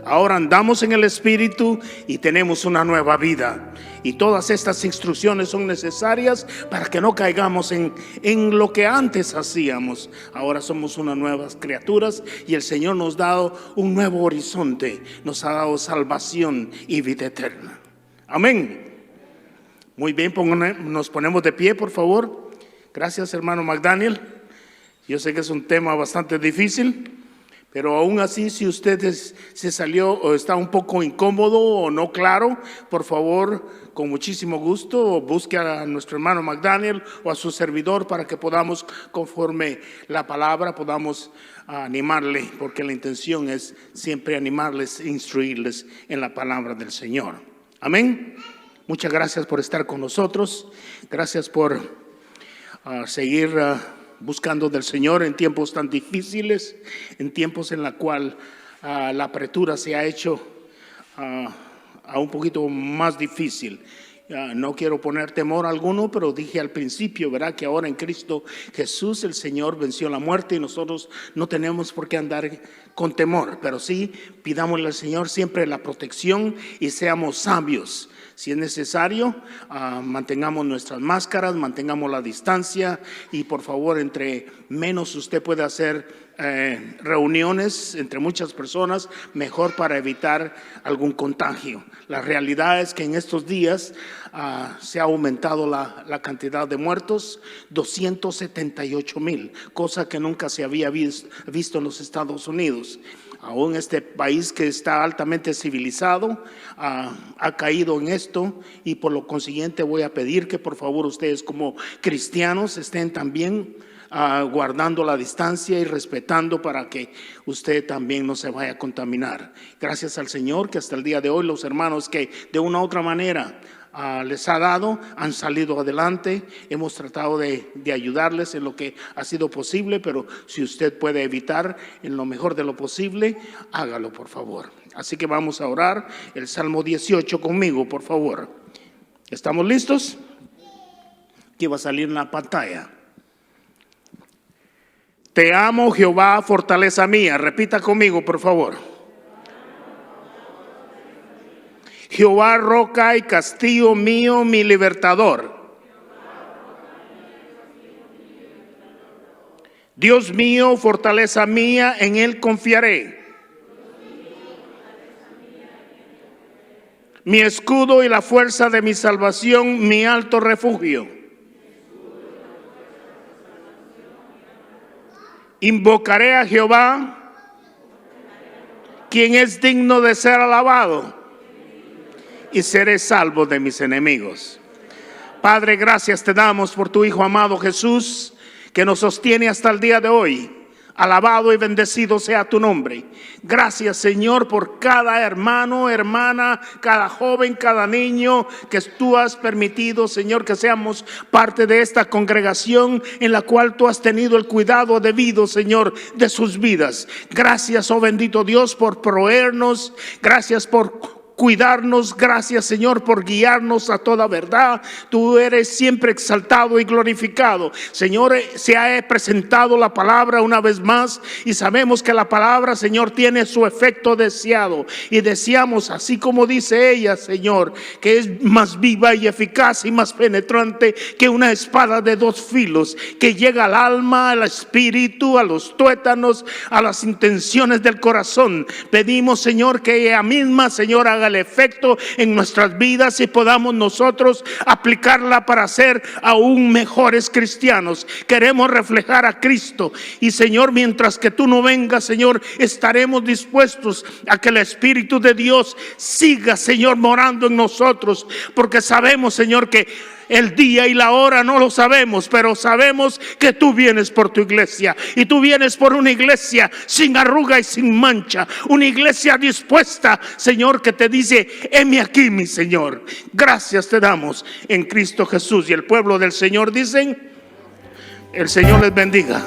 Ahora andamos en el Espíritu y tenemos una nueva vida. Y todas estas instrucciones son necesarias para que no caigamos en lo que antes hacíamos. Ahora somos unas nuevas criaturas y el Señor nos ha dado un nuevo horizonte. Nos ha dado salvación y vida eterna. Amén. Muy bien, nos ponemos de pie, por favor. Gracias, hermano McDaniel. Yo sé que es un tema bastante difícil, pero aún así, si usted se salió o está un poco incómodo o no claro, por favor, con muchísimo gusto, busque a nuestro hermano McDaniel o a su servidor para que podamos, conforme la palabra, podamos animarle, porque la intención es siempre animarles e instruirles en la palabra del Señor. Amén. Muchas gracias por estar con nosotros. Gracias por seguir buscando del Señor en tiempos tan difíciles, en tiempos en la cual la apertura se ha hecho a un poquito más difícil. No quiero poner temor alguno, pero dije al principio, ¿verdad?, que ahora en Cristo Jesús el Señor venció la muerte y nosotros no tenemos por qué andar con temor, pero sí pidámosle al Señor siempre la protección y seamos sabios. Si es necesario, mantengamos nuestras máscaras, mantengamos la distancia y por favor, entre menos usted puede hacer reuniones entre muchas personas, mejor para evitar algún contagio. La realidad es que en estos días se ha aumentado la cantidad de muertos, 278,000, cosa que nunca se había visto en los Estados Unidos. Aún este país que está altamente civilizado ha caído en esto, y por lo consiguiente voy a pedir que por favor ustedes como cristianos estén también guardando la distancia y respetando para que usted también no se vaya a contaminar. Gracias al Señor que hasta el día de hoy los hermanos que de una u otra manera les ha dado han salido adelante. Hemos tratado de ayudarles en lo que ha sido posible, pero si usted puede evitar en lo mejor de lo posible, hágalo por favor. Así que vamos a orar el Salmo 18 conmigo, por favor. ¿Estamos listos? Aquí va a salir en la pantalla. Te amo, Jehová, fortaleza mía. Repita conmigo, por favor. Jehová, roca y castillo mío, mi libertador. Dios mío, fortaleza mía, en Él confiaré. Mi escudo y la fuerza de mi salvación, mi alto refugio. Invocaré a Jehová, quien es digno de ser alabado, y seré salvo de mis enemigos. Padre, gracias te damos por tu Hijo amado Jesús, que nos sostiene hasta el día de hoy. Alabado y bendecido sea tu nombre. Gracias, Señor, por cada hermano, hermana, cada joven, cada niño que tú has permitido, Señor, que seamos parte de esta congregación en la cual tú has tenido el cuidado debido, Señor, de sus vidas. Gracias, oh bendito Dios, por proveernos. Gracias por cuidarnos. Gracias, Señor, por guiarnos a toda verdad. Tú eres siempre exaltado y glorificado. Señor, se ha presentado la palabra una vez más y sabemos que la palabra, Señor, tiene su efecto deseado, y deseamos, así como dice ella, Señor, que es más viva y eficaz y más penetrante que una espada de dos filos, que llega al alma, al espíritu, a los tuétanos, a las intenciones del corazón. Pedimos, Señor, que ella misma, Señor, haga el efecto en nuestras vidas y podamos nosotros aplicarla para ser aún mejores cristianos. Queremos reflejar a Cristo, y Señor, mientras que tú no vengas, Señor, estaremos dispuestos a que el Espíritu de Dios siga, Señor, morando en nosotros, porque sabemos, Señor, que el día y la hora no lo sabemos, pero sabemos que tú vienes por tu iglesia, y tú vienes por una iglesia sin arruga y sin mancha, una iglesia dispuesta, Señor, que te dice: heme aquí, mi Señor. Gracias te damos en Cristo Jesús. Y el pueblo del Señor dicen: el Señor les bendiga.